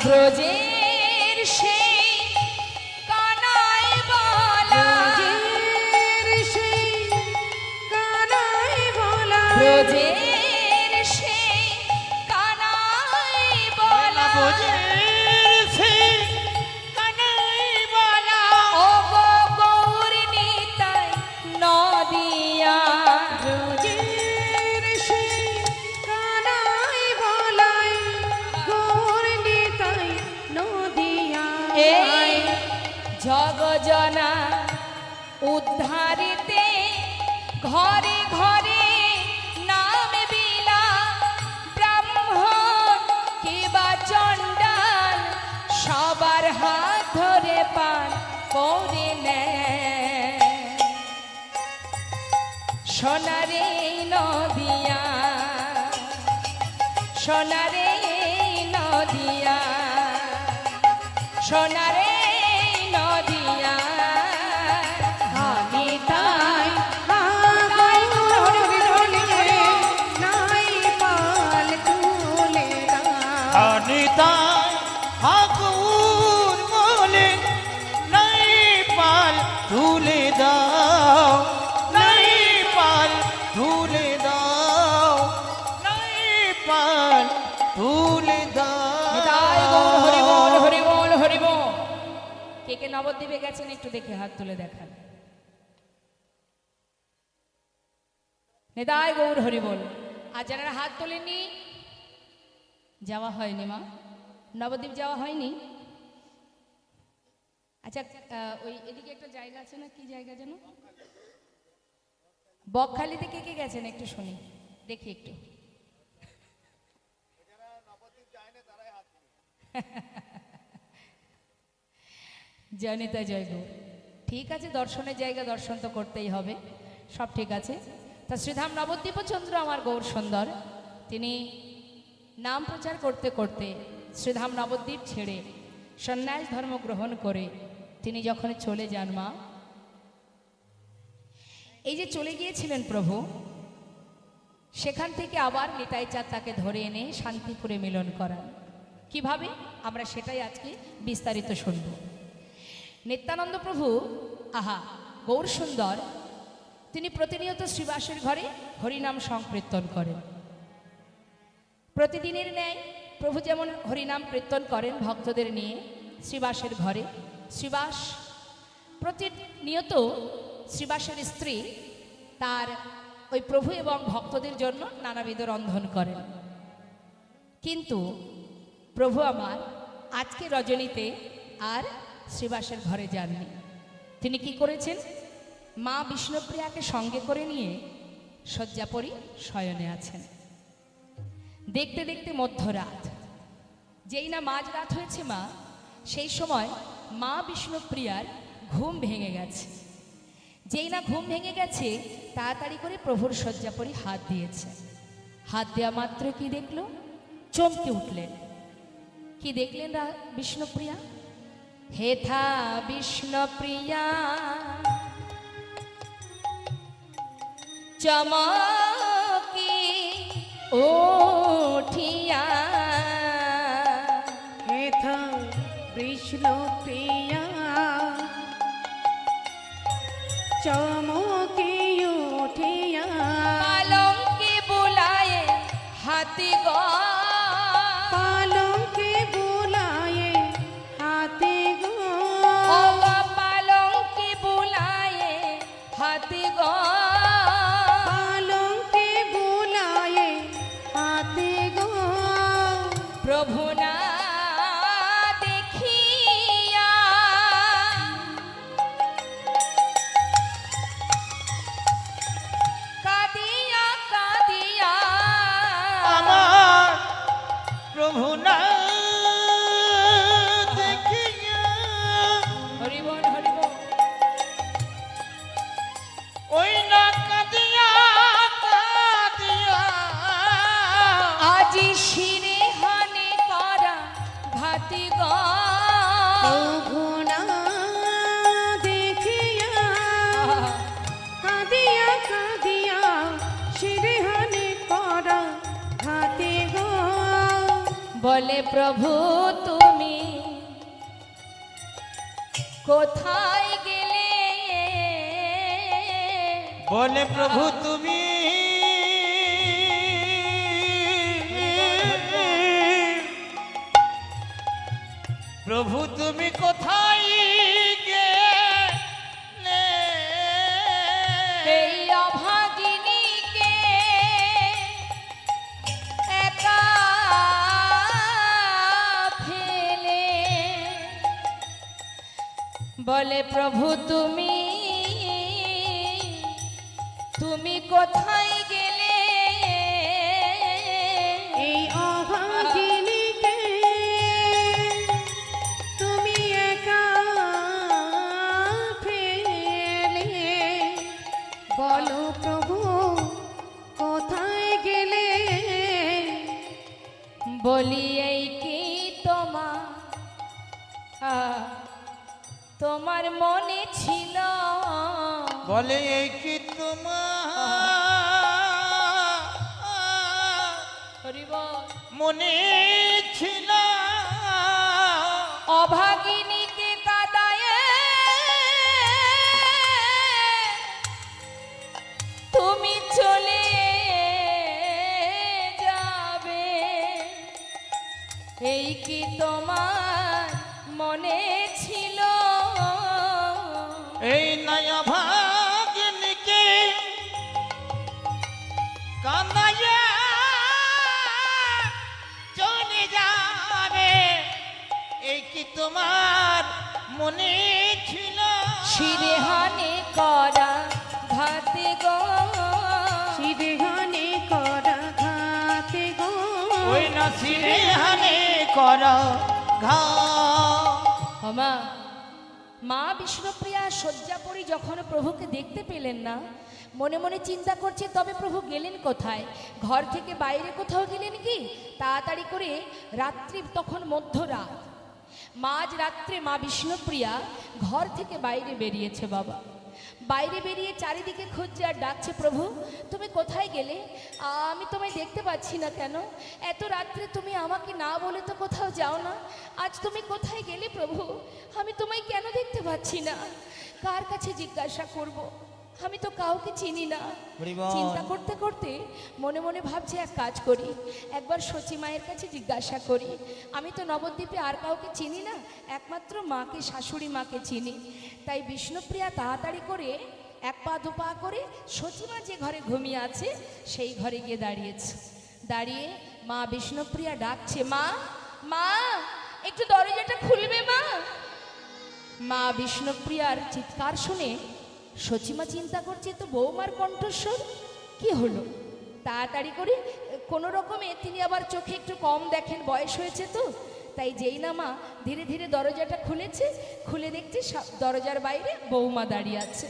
ব্রজের সেই কানাই বলা ব্রজের সেই কানাই বলা ব্রজের সেই কানাই বলা ও গো গৌর নিতাই নদিয়া ব্রজের সেই কানাই বলাই গৌর নিতাই নদিয়ায় এই জগজনা উদ্ধারিতে ঘরে ঘরে নাম বিলা ব্রাহ্মণ কিবা চণ্ডাল সবার হাত ধরে পান করে নেয় সোনারে নদিয়া সোনারে নদিয়া সোনারে নদিয়া কে কে নবদ্বীপে গেছেন একটু দেখে হাত তুলে দেখান। নেতাই গৌর হরি বল। আর যারা হাত তোলেনি, যাওয়া হয়নি মা, নবদ্বীপ যাওয়া হয়নি। আচ্ছা, ওই এদিকে একটা জায়গা আছে না, কি জায়গা যেন, বকখালিতে কে কে গেছেন একটু শুনি, দেখি একটু। জয় নিতাই জয় গৌর। ঠিক আছে, দর্শনের জায়গা দর্শন তো করতেই হবে, সব ঠিক আছে। তা শ্রীধাম নবদ্বীপচন্দ্র আমার গৌর সুন্দর, তিনি নাম প্রচার করতে করতে শ্রীধাম নবদ্বীপ ছেড়ে সন্ন্যাস ধর্ম গ্রহণ করে তিনি যখন চলে যান মা, এই যে চলে গিয়েছিলেন প্রভু, সেখান থেকে আবার নিতাই চাঁদ তাকে ধরে এনে শান্তিপুরে মিলন করান। কিভাবে, আমরা সেটাই আজকে বিস্তারিত শুনব। নিত্যানন্দ প্রভু, আহা গৌর সুন্দর, তিনি প্রতিনিয়ত শ্রীবাসের ঘরে হরিনাম সংকীর্তন করেন। প্রতিদিনের ন্যায় প্রভু যেমন হরিনাম কীর্তন করেন ভক্তদের নিয়ে শ্রীবাসের ঘরে, শ্রীবাস প্রতিনিয়ত শ্রীবাসের স্ত্রী তার ওই প্রভু এবং ভক্তদের জন্য নানাবিধ রন্ধন করেন। কিন্তু প্রভু আমার আজকে রজনীতে আর শ্রীবাসের ঘরে যাননি। তিনি কি করেছেন, মা বিষ্ণুপ্রিয়াকে সঙ্গে করে নিয়ে শয্যাপরি শয়নে আছেন। দেখতে দেখতে মধ্যরাত, যেই না মাঝরাত হয়েছে মা, সেই সময় মা বিষ্ণুপ্রিয়ার ঘুম ভেঙে গেছে। যেই না ঘুম ভেঙে গেছে, তাড়াতাড়ি করে প্রভুর শয্যাপরি হাত দিয়েছে। হাত দেওয়া মাত্র কি দেখল, চমকে উঠলেন। কি দেখলেন বিষ্ণুপ্রিয়া? হেথা বিষ্ণুপ্রিয়া চমকি উঠিয়া, হেথা বিষ্ণু প্রিয়া চমকি উঠিয়া, পালঙ্কে বুলায়ে হাতি গো, পালঙ্কে বুলায়ে হাতে গো, ও গো পালঙ্কে বুলায়ে হাতি গো, পালঙ্কে বুলায়ে হাতে গো, প্রভু না দেখিয়া কাঁদিয়া কাঁদিয়া, আমার প্রভু না দেখিয়া, হরিবল হরিবল, ওই না কাঁদিয়া কাঁদিয়া, আজি শিরে হানে করা ঘাতি গো, প্রভু না দেখিয়া কাঁদিয়া কাঁদিয়া শিরহানি করা হাতে গো, বলে প্রভু তুমি কোথায় গেলে, বলে প্রভু তুমি প্রভু তুমি কোথায় গেলে, এই অভাগিনীকে একা ফেলে, বলে প্রভু তুমি তুমি কোথায় গেলে, এই অভাগিনীকে তুমি একা ফেলে, বলো প্রভু কোথায় গেলে, বলি এই কি তোমার মনে ছিল, বলে এই কি তোমার হরিবল, মনে ছিল, অভাগিনীকে কাদায়ে তুমি চলে যাবে, এই কি তোমার মনে ছিল, হানাইয়া চলে যাবে, এই কি তোমার মনে ছিল? শিরেহানে করা ঘাতে গো, সিদেহানে করা ঘাতে গো, ওই না শিরেহানে করা ঘা। মা, মা বিষ্ণুপ্রিয়া শয্যাপরি যখন প্রভুকে দেখতে পেলেন না, মনে মনে চিন্তা করছে তবে প্রভু গেলেন কোথায়? ঘর থেকে বাইরে কোথাও গেলেন কি? তাড়াতাড়ি করে রাত্রি তখন মধ্যরাত, মাঝ রাত্রে মা বিষ্ণুপ্রিয়া ঘর থেকে বাইরে বেরিয়েছে বাবা। বাইরে বেরিয়ে চারিদিকে খুঁজছে আর ডাকছে, প্রভু তুমি কোথায় গেলে? আমি তোমায় দেখতে পাচ্ছি না কেন? এত রাত্রে তুমি আমাকে না বলে তো কোথাও যাও না, আজ তুমি কোথায় গেলে প্রভু? আমি তোমায় কেন দেখতে পাচ্ছি না? কার কাছে জিজ্ঞাসা করব? আমি তো কাউকে চিনি না। হরিবল। চিন্তা করতে করতে মনে মনে ভাবছি এক কাজ করি, একবার সচি মায়ের কাছে জিজ্ঞাসা করি। আমি তো নবদ্বীপে আর কাউকে চিনি না, একমাত্র মাকে, শাশুড়ি মাকে চিনি। তাই বিষ্ণুপ্রিয়া তাড়াতাড়ি করে এক পা দু পা করে সচিমা যে ঘরে ঘুমিয়ে আছে সেই ঘরে গিয়ে দাঁড়িয়েছে। দাঁড়িয়ে মা বিষ্ণুপ্রিয়া ডাকছে, মা মা একটু দরজাটা খুলবে মা। মা বিষ্ণুপ্রিয়ার চিৎকার শুনে সচিমা চিন্তা করছে তো বৌমার কণ্ঠস্বর, কি হলো? তাড়াতাড়ি করে কোনো রকমে তিনি আবার চোখে একটু কম দেখেন, বয়স হয়েছে তো, তাই যেই না মা ধীরে ধীরে দরজাটা খুলেছে, খুলে দেখছে দরজার বাইরে বৌমা দাঁড়িয়ে আছে।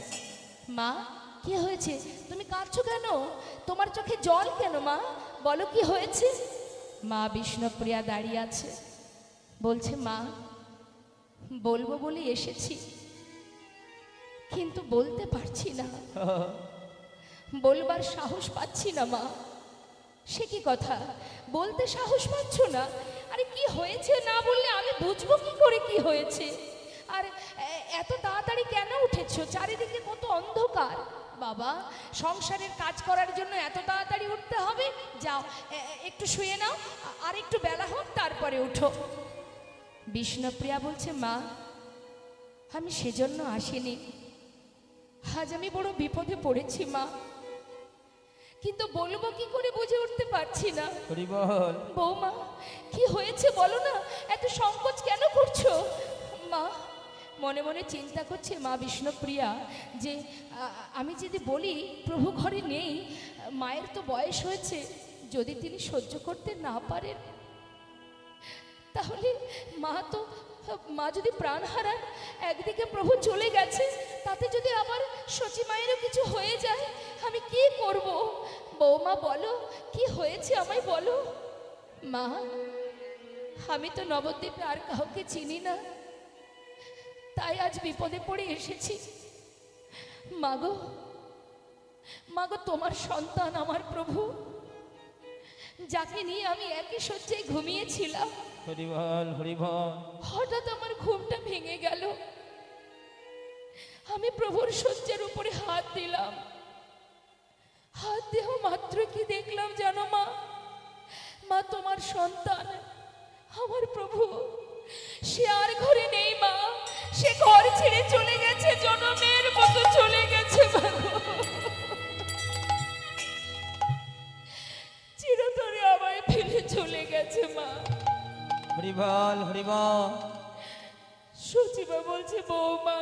মা কি হয়েছে? তুমি কাঁদছো কেন? তোমার চোখে জল কেন মা? বলো কি হয়েছে? মা বিষ্ণুপ্রিয়া দাঁড়িয়ে আছে, বলছে মা বলবো বলে এসেছি, কিন্তু বলতে পারছি না, বলবার সাহস পাচ্ছি না মা। সে কি কথা, বলতে সাহস পাচ্ছ না? আরে কি হয়েছে না বললে আমি বুঝবো কি করে কি হয়েছে? আর এত তাড়াতাড়ি কেন উঠেছো? চারিদিকে কত অন্ধকার। বাবা সংসারের কাজ করার জন্য এত তাড়াতাড়ি উঠতে হবে? যাও একটু শুয়ে নাও, আর একটু বেলা হোক তারপরে উঠো। বিষ্ণুপ্রিয়া বলছে, মা আমি সেজন্য আসিনি, আজ আমি বড় বিপদে পড়েছি মা, কিন্তু বলবো কি করে বুঝে উঠতে পারছি না। হরিবল। বৌমা কি হয়েছে বলো না, এত সংকোচ কেন করছো? মা মনে মনে চিন্তা করছে মা বিষ্ণুপ্রিয়া যে আমি যদি বলি প্রভু ঘরে নেই, মায়ের তো বয়স হয়েছে, যদি তিনি সহ্য করতে না পারেন তাহলে মা যদি প্রাণ হারান, একদিকে প্রভু চলে গেছে, তাতে যদি আবার সচি মায়েরও কিছু হয়ে যায়, আমি কি করব? বৌমা বলো কি হয়েছে আমায় বলো। মা আমি তো নবদ্বীপে আর কাউকে চিনি না, তাই আজ বিপদে পড়ে এসেছি। মাগো মাগো তোমার সন্তান আমার প্রভু, যাকে নিয়ে আমি একই শয্যায় ঘুমিয়েছিলাম, হরিবল হরিবল। হঠাৎ আমার ঘুমটা ভেঙে গেল। আমি প্রভুর শয্যার উপরে হাত দিলাম, হাত দেহ মাত্র কি দেখলাম জানো মা? মা তোমার সন্তান আমার প্রভু সে আর ঘরে নেই মা, সে ঘর ছেড়ে চলে গেছে, জনমের মতো চলে গেছে মা গো। চিরতরে আমায় ফেলে চলে গেছে মা। হরিবল হরিবল। সুচিমা বলছে, বৌমা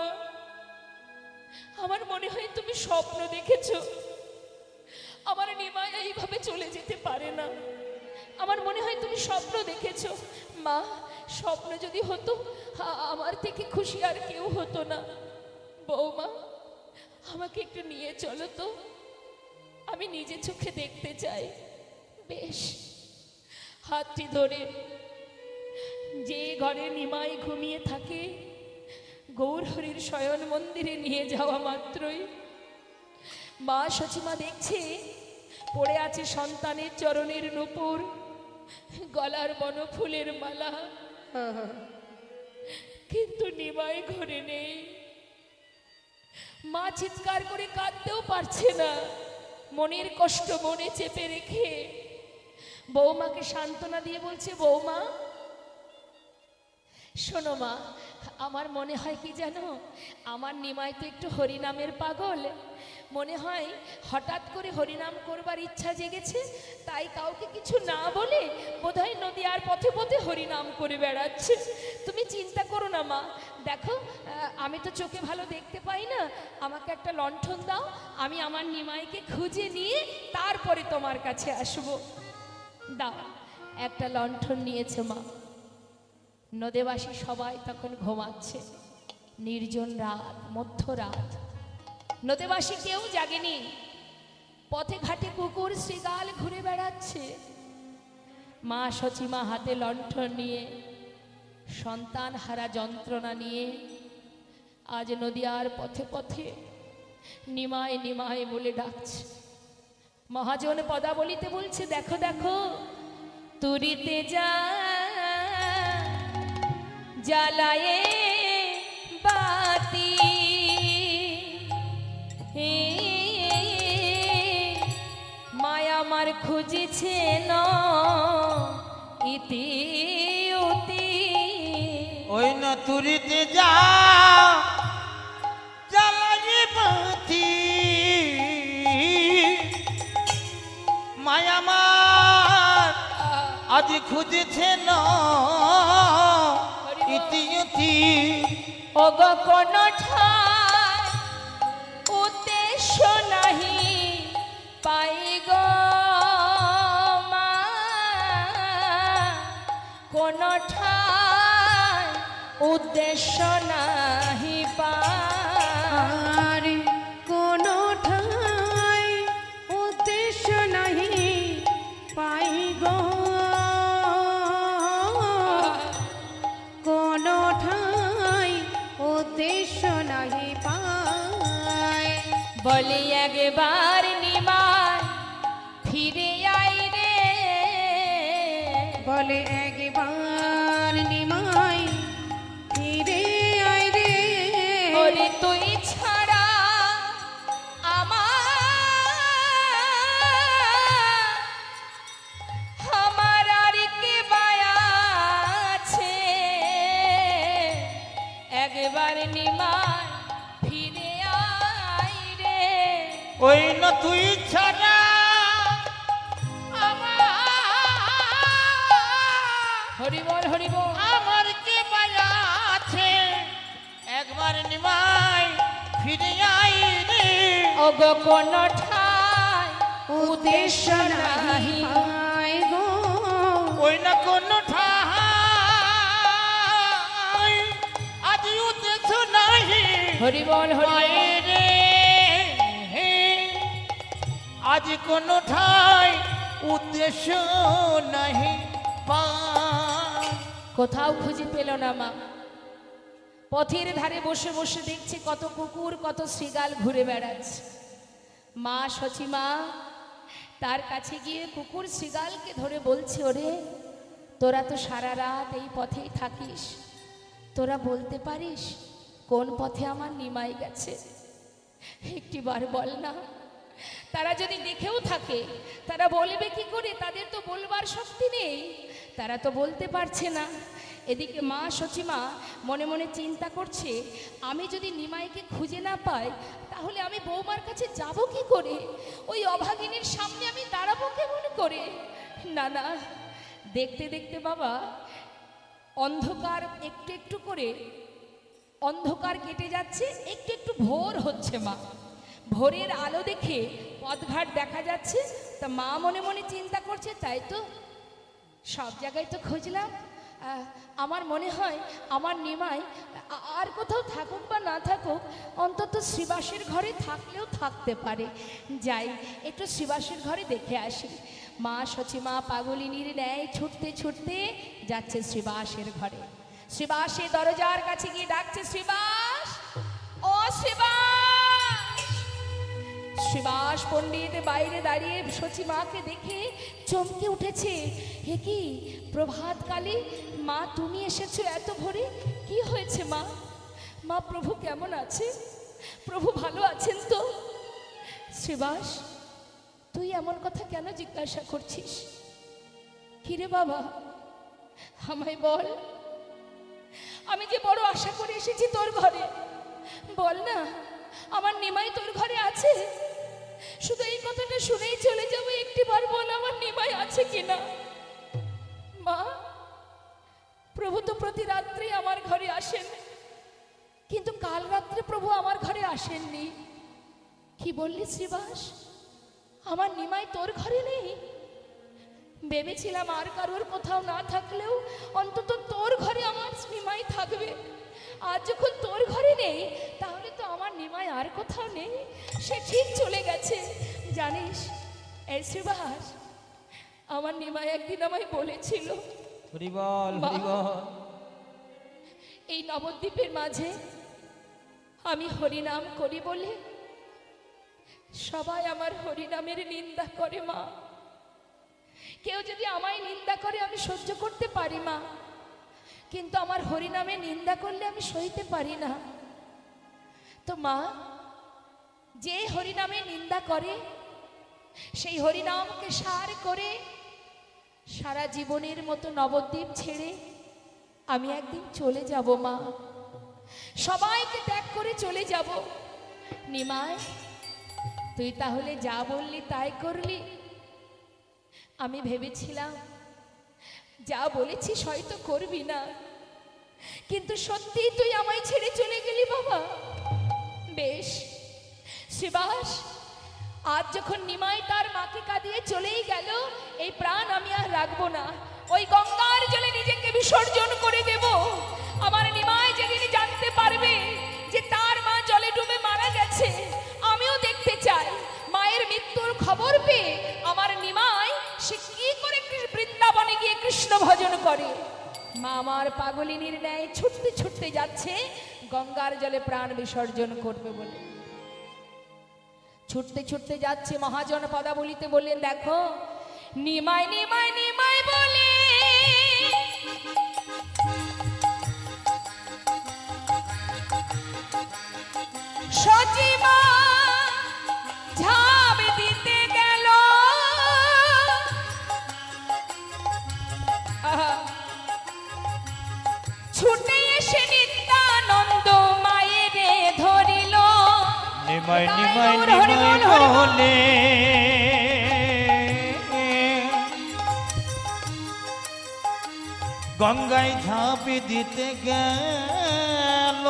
আমার মনে হয় তুমি স্বপ্ন দেখেছো, আমার নিমাই এইভাবে চলে যেতে পারে না, আমার মনে হয় তুমি স্বপ্ন দেখেছো। মা স্বপ্ন যদি হতো আমার থেকে খুশি আর কেউ হতো না। বৌমা আমাকে একটু নিয়ে চলো তো, আমি নিজে চোখে দেখতে চাই। বেশ, হাতটি ধরে যে ঘরে নিমাই ঘুমিয়ে থাকে গৌরহরির শয়ন মন্দিরে নিয়ে যাওয়া মাত্রই মা সচিমা দেখছে পড়ে আছে সন্তানের চরণের নূপুর, গলার বনফুলের মালা, কিন্তু নিমাই ঘরে নেই। মা চিৎকার করে কাঁদতেও পারছে না, মনের কষ্ট মনে চেপে রেখে বৌমাকে সান্ত্বনা দিয়ে বলছে, বৌমা শোনো মা, আমার মনে হয় কি জানো, আমার নিমাই তো একটু হরিনামের পাগল। মনে হয় হঠাৎ করে হরিনাম করবার ইচ্ছা জেগেছে, তাই কাউকে কিছু না বলে বোধহয় নদীয়ার পথে পথে হরিনাম করে বেড়াচ্ছে। তুমি চিন্তা করো না মা, দেখো আমি তো চোখে ভালো দেখতে পাই না, আমাকে একটা লণ্ঠন দাও, আমি আমার নিমাইকে খুঁজে নিয়ে তারপরে তোমার কাছে আসবো। দাও, একটা লণ্ঠন নিয়েছে মা। নদীবাসী সবাই তখন ঘুমাচ্ছে, নির্জন রাত, মধ্যরাত, নদীবাসী কেউ জাগেনি। পথে ঘাটে কুকুর শ্রীগাল ঘুরে বেড়াচ্ছে। মা সচিমা হাতে লণ্ঠন নিয়ে, সন্তান হারা যন্ত্রণা নিয়ে আজ নদীয়ার পথে পথে নিমাই নিমাই বলে ডাকছে। মহাজন পদাবলিতে বলছে, দেখো দেখো তুরিতে যা জ্বালায়ে বাতি, মায়া আমার খুঁজেছে ন ইতি উতি। ওই না তুরিতে যা জ্বালায়ে বাতি, মায়ামার আজ খুঁজেছে না ইতিয়তি। অগ কোন ঠাই উদ্দেশ্য নাহি পাই গো মা, কোন ঠাই উদ্দেশ্য নাহি পাই। কোনো ঠাই উদ্দেশ্য নাহি পাই গো, কোনো ঠাই উদ্দেশ্য নাহি পাই। বলি একবার নিমাই ফিরে আই রে, বলে একবার নিমাই ফিরে আয় রে। ওরে তুই ছাড়া আমার আর কে বায়া আছে, একবার নিমাই ফিরে আই রে। ওই না তুই ছাড়া হরি বল হরি বল। আমার কে পায়া আছে, একবার নিমাই ফিরে আই রে। অগ কোন ঠাই উদ্দেশ্য নাহি পাই গো, ওই না কোন ঠাই আজ উদ্দেশ্য নাহি হরি বল হরি পাই বল। রে। আজ কোন ঠাই উদ্দেশ্য নাহি পাই। কোথাও খুঁজে পেল না মা। পথের ধারে বসে বসে দেখছে কত কুকুর কত শ্রীগাল ঘুরে বেড়াচ্ছে। মা সচিমা তার কাছে গিয়ে কুকুর শ্রীগালকে ধরে বলছে, ওরে তোরা তো সারা রাত এই পথেই থাকিস, তোরা বলতে পারিস কোন পথে আমার নিমাই গেছে? একটিবার বল না। তারা যদি দেখেও থাকে তারা বলবে কি করে? তাদের তো বলবার শক্তি নেই, তারা তো বলতে পারছে না। এদিকে মা সচিমা মনে মনে চিন্তা করছে, আমি যদি নিমাইকে খুঁজে না পাই তাহলে আমি বৌমার কাছে যাব কি করে? ওই অভাগিনীর সামনে আমি দাঁড়াবো কেমন করে? না না, দেখতে দেখতে বাবা অন্ধকার একটু একটু করে অন্ধকার কেটে যাচ্ছে, একটু একটু ভোর হচ্ছে মা। ভোরের আলো দেখে পথঘাট দেখা যাচ্ছে। তা মা মনে মনে চিন্তা করছে, তাই তো সব জায়গায় তো খুঁজলাম, আমার মনে হয় আমার নিমাই আর কোথাও থাকুক বা না থাকুক, অন্তত শ্রীবাসের ঘরে থাকলেও থাকতে পারে। যাই একটু শ্রীবাসের ঘরে দেখে আসি। মা সচিমা পাগলিনীর ন্যায় ছুটতে ছুটতে যাচ্ছে শ্রীবাসের ঘরে। শ্রীবাসের দরজার কাছে গিয়ে ডাকছে, শ্রীবাস, ও শ্রীবাস। শ্রীবাস পণ্ডিত বাইরে দাঁড়িয়ে সচিমাকে দেখে চমকে উঠেছে। হে কি প্রভাতকালে মা, তুমি এসেছো এত ভোরে? কি হয়েছে মা? মা, প্রভু কেমন আছে? প্রভু ভালো আছেন তো? শ্রীবাস, তুই এমন কথা কেন জিজ্ঞাসা করছিস? কিরে বাবা, আমায় বল, আমি যে বড় আশা করে এসেছি তোর ঘরে, বল না আমার নিমাই তোর ঘরে আছে? শুধু এই কথাটা শুনেই চলে যাবো, একটিবার বল আমার নিমাই আছে কিনা। মা, প্রভু তো প্রতি রাত্রি আমার ঘরে আসেন, কিন্তু কাল রাত্রে প্রভু আমার ঘরে আসেননি। কি বললি শ্রীবাস, আমার নিমাই তোর ঘরে নেই? ভেবেছিলাম আর কারোর কোথাও না থাকলেও অন্তত তোর ঘরে আমার নিমাই থাকবে। আজ যখন তোর ঘরে নেই, তাহলে তো আমার নিমাই আর কোথাও নেই, সে ঠিক চলে গেছে। জানিস এই শ্রীবাস, আমার নিমাই একদিন আমায় বলেছিল, হরি বল, হরি বল। এই নবদ্বীপের মাঝে আমি হরিনাম করি বলে সবাই আমার হরিনামের নিন্দা করে মা। কেউ যদি আমায় নিন্দা করে আমি সহ্য করতে পারি মা, কিন্তু আমার হরিনামে নিন্দা করলে আমি সইতে পারি না। তো মা, যে হরিনামে নিন্দা করে সেই হরিনামকে সার করে সারা জীবনের মতো নবদ্বীপ ছেড়ে আমি একদিন চলে যাব মা, সবাইকে ত্যাগ করে চলে যাব। নিমাই, তুই তাহলে যা বললি তাই করলি? আমি ভেবেছিলাম যা বলেছিস হয়তো করবি না, কিন্তু সত্যি তুই আমায় ছেড়ে চলে গেলি বাবা। বেশ শ্রীবাস, আজ যখন নিমাই তার মাকে কাঁদিয়ে চলেই গেল, এই প্রাণ আমি আর রাখবো না, ওই গঙ্গার জলে নিজেকে বিসর্জন করে দেব। আমার নিমাই যেদিন জানতে পারবে যে তার মা জলে ডুবে মারা গেছে, আমিও দেখতে চাই মায়ের মৃত্যুর খবর পেয়ে আমার নিমাই সে কি করে বৃন্দাবনে গিয়ে কৃষ্ণ ভজন করে। মা আমার পাগলিনীর ন্যায় ছুটতে ছুটতে যাচ্ছে গঙ্গার জলে প্রাণ বিসর্জন করবে বলে। ছুটতে ছুটতে যাচ্ছে, মহাজন পদা বলিতে বললেন, দেখো নিমাই নিমাই নিমাই বলে সচিমা ঝাঁপ দিতে গেল। ছুটে এসে নিত্যানন্দ মায়েরে ধরিল। নিমাই নিমাই নিমাই বলে গঙ্গায় ঝাঁপি দিতে গেল,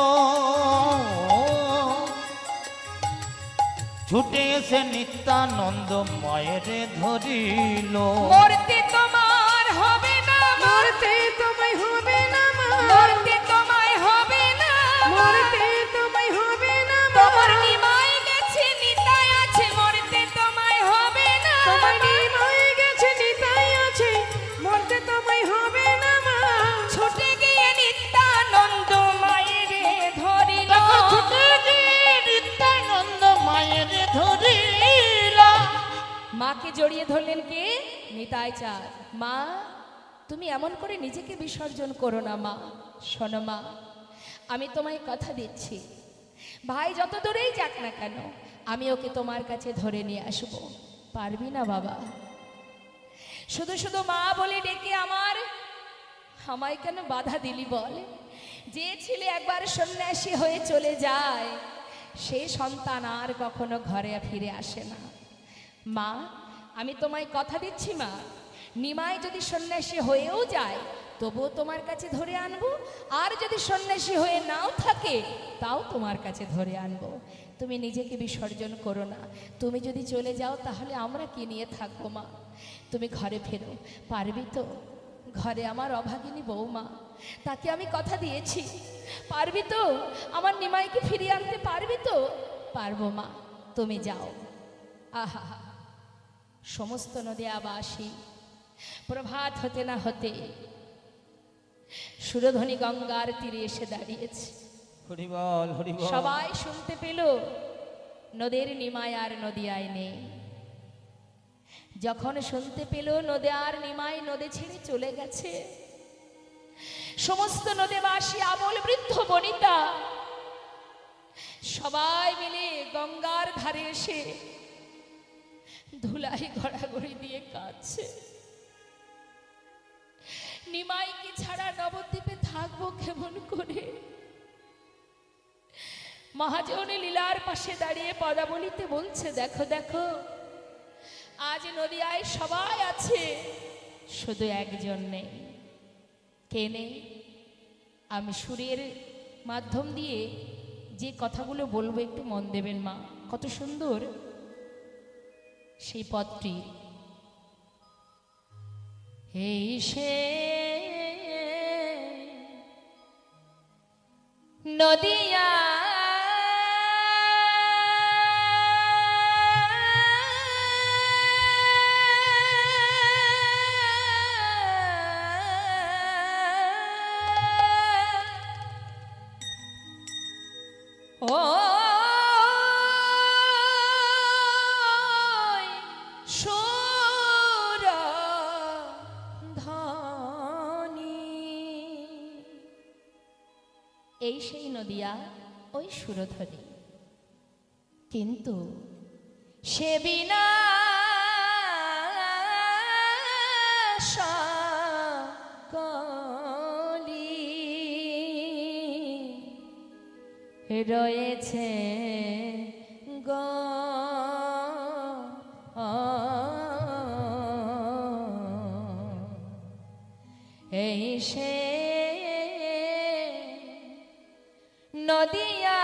ছুটে এসে নিত্যানন্দ মায়েরে ধরিল। মরতে তোমার হবে না, মরতে তোমায় হবে না মা, মরতে তোমায় হবে না, মরতে তোমায় হবে না মা, তোমার নিমাই গেছে নিতাই আছে, মরতে তোমায় হবে না, তোমার নিমাই গেছে নিতাই আছে, মরতে তোমায় হবে না মা। ছুটে গিয়ে নিত্যানন্দ মায়েরে ধরিল। ছুটে গিয়ে নিত্যানন্দ মায়েরে ধরিল। মাকে জড়িয়ে ধরলেন কে? নিতাই চাঁদ। মা, তুমি এমন করে নিজেকে বিসর্জন করো না মা। শোনো মা, আমি তোমায় কথা দিচ্ছি, ভাই যত দূরেই যাক না কেন আমি ওকে তোমার কাছে ধরে নিয়ে আসবো। পারবি না বাবা? শুধু শুধু মা বলে ডেকে আমায় কেন বাধা দিলি বল? যে ছেলে একবার সন্ন্যাসী হয়ে চলে যায় সে সন্তান আর কখনো ঘরে ফিরে আসে না। মা, আমি তোমায় কথা দিচ্ছি মা, নিমাই যদি সন্ন্যাসী হয়েও যায় তবুও তোমার কাছে ধরে আনবো, আর যদি সন্ন্যাসী হয়ে নাও থাকে তাও তোমার কাছে ধরে আনবো। তুমি নিজেকে বিসর্জন করো না। তুমি যদি চলে যাও তাহলে আমরা কি নিয়ে থাকবো মা? তুমি ঘরে ফেরো, পারবি তো? ঘরে আমার অভাগিনী বৌমা, তাকে আমি কথা দিয়েছি, পারবি তো? আমার নিমাইকে ফিরিয়ে আনতে পারবি তো? পারবো মা, তুমি যাও। আহা, সমস্ত নদিয়াবাসী প্রভাত হতে না হতে সুরধ্বনি গঙ্গার তীরে এসে দাঁড়িয়েছে। হরি বল, হরি বল। সবাই শুনতে পেল নদের নিমাই আর নদিয়ায় নেই। যখন শুনতে পেল নদে আর নিমাই নদে ছেড়ে চলে গেছে, সমস্ত নদেবাসী আবল বৃদ্ধ বনিতা সবাই মিলে গঙ্গার ধারে এসে ধুলাই গড়াগড়ি দিয়ে কাঁদছে। নিমাইকে ছাড়া নবদ্বীপে থাকবো কেমন করে? মহাজন লীলার পাশে দাঁড়িয়ে পদাবলিতে বলছে, দেখো দেখো, আজ নদিয়ায় সবাই আছে, শুধু একজন নেই। কে নেই? আমি সুরের মাধ্যম দিয়ে যে কথাগুলো বলবো একটু মন দেবেন মা। কত সুন্দর সেই পদটি। এই সে নদিয়া ও এই সেই নদিয়া, ওই সুরধনী। কিন্তু সে বিনা সকলি রয়েছে গো এই সে নদিয়া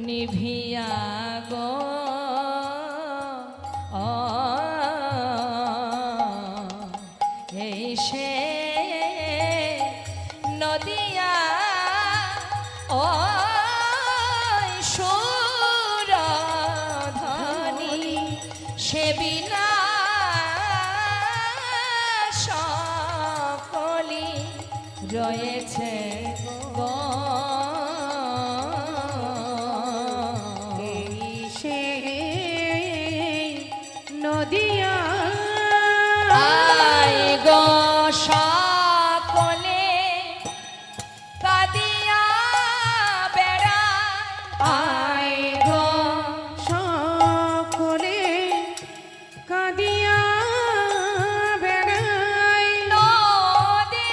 নিভিয়া গো এই সে নদিয়া ও সুরধনী সে বিনা সকলি রয়েছে গো নদিয়া আয় গো সকলে কাঁদিয়া বেড়ায়, আয় গো সকলে কাঁদিয়া বেড়ায় নদী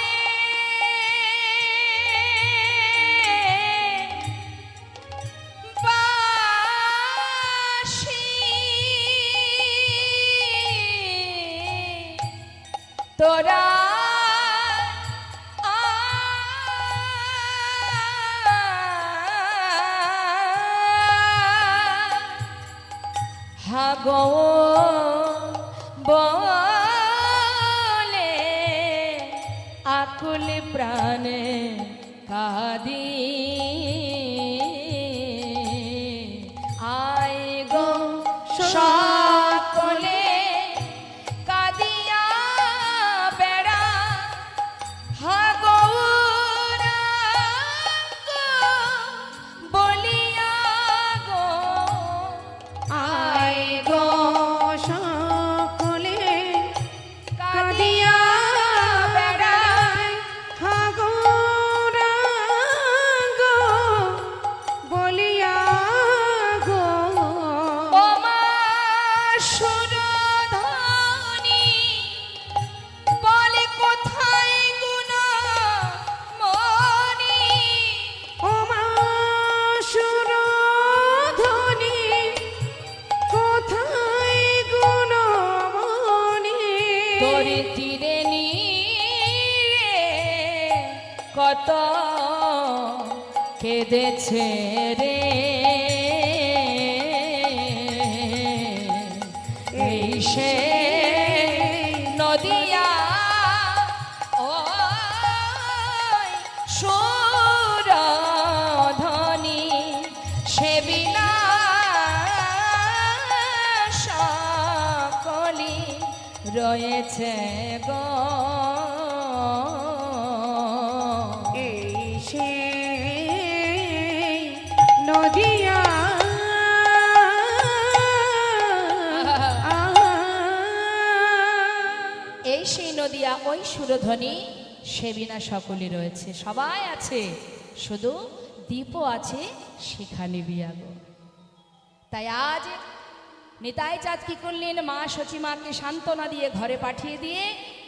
বাসী তোরা হাগো বলে আকুল প্রাণে কাঁদি আয় গো সকলে কাঁদিয়া বেড়া হাগৌরাঙ্গ বলিয়া গো আয় গো কেঁদেছে রে এই সে নদিয়া ও সুরধনী সে বিনা সকলি রয়েছে গো এই সে নদিয়া এই সেই নদিয়া ওই সুরধ্বনি সে বিনা সকলই রয়েছে, সবাই আছে, শুধু দীপও আছে সেখানে বিয়াগো। তাই আজ নিতাই চাঁদ কি করলেন, মা সচিমাকে সান্ত্বনা দিয়ে ঘরে পাঠিয়ে দিয়ে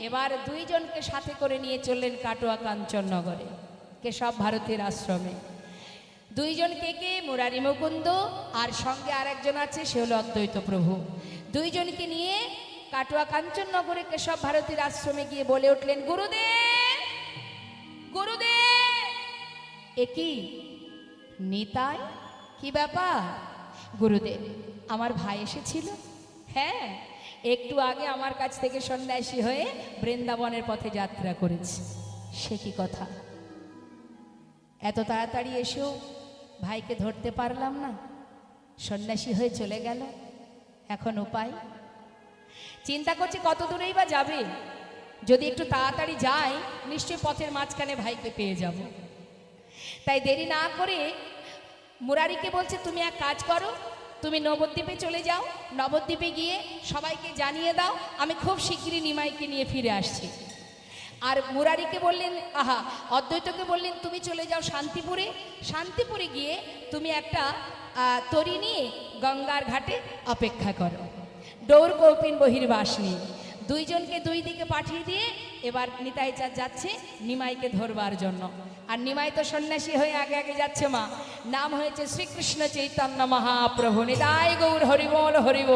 এবার দুইজনকে সাথে করে নিয়ে চললেন কাটোয়া কাঞ্চননগরে কেশব ভারতীর আশ্রমে। দুইজন কে মুরারি মুকুন্দ আর সঙ্গে আর একজন আছে, সে হলো অদ্বৈত প্রভু। দুইজনকে নিয়ে কাটোয়া কাঞ্চননগরে কেশব ভারতীর আশ্রমে গিয়ে বলে উঠলেন, গুরুদেব গুরুদেব। এ কি নিতাই, কি ব্যাপার? গুরুদেব, আমার ভাই এসেছিল, হ্যাঁ একটু আগে আমার কাছ থেকে সন্ন্যাসী হয়ে বৃন্দাবনের পথে যাত্রা করেছে। সে কি কথা, এত তাড়াতাড়ি এসেও ভাইকে ধরতে পারলাম না, সন্ন্যাসী হয়ে চলে গেল, এখন উপায়? চিন্তা করছি কত দূরেই বা যাবে, যদি একটু তাড়াতাড়ি যাই নিশ্চয়ই পথের মাঝখানে ভাইকে পেয়ে যাব। তাই দেরি না করে মুরারিকে বলছে, তুমি এক কাজ করো, তুমি নবদ্বীপে চলে যাও, নবদ্বীপে গিয়ে সবাইকে জানিয়ে দাও আমি খুব শিগগিরই নিমাইকে নিয়ে ফিরে আসছি। আর মুরারিকে বললেন, অদ্বৈতকে বললেন, তুমি চলে যাও শান্তিপুরে, শান্তিপুরে গিয়ে তুমি একটা তরি নিয়ে গঙ্গার ঘাটে অপেক্ষা করো, ডৌর কৌপিন বহির্বাস নিয়ে। দুইজনকে দুই দিকে পাঠিয়ে দিয়ে এবার নিতাই চাঁদ যাচ্ছে নিমাইকে ধরবার জন্য। আর নিমাই তো সন্ন্যাসী হয়ে আগে আগে যাচ্ছে মা, নাম হয়েছে শ্রীকৃষ্ণ চৈতন্য মহাপ্রভু। নিতাই গৌর হরিবোল হরিবোল।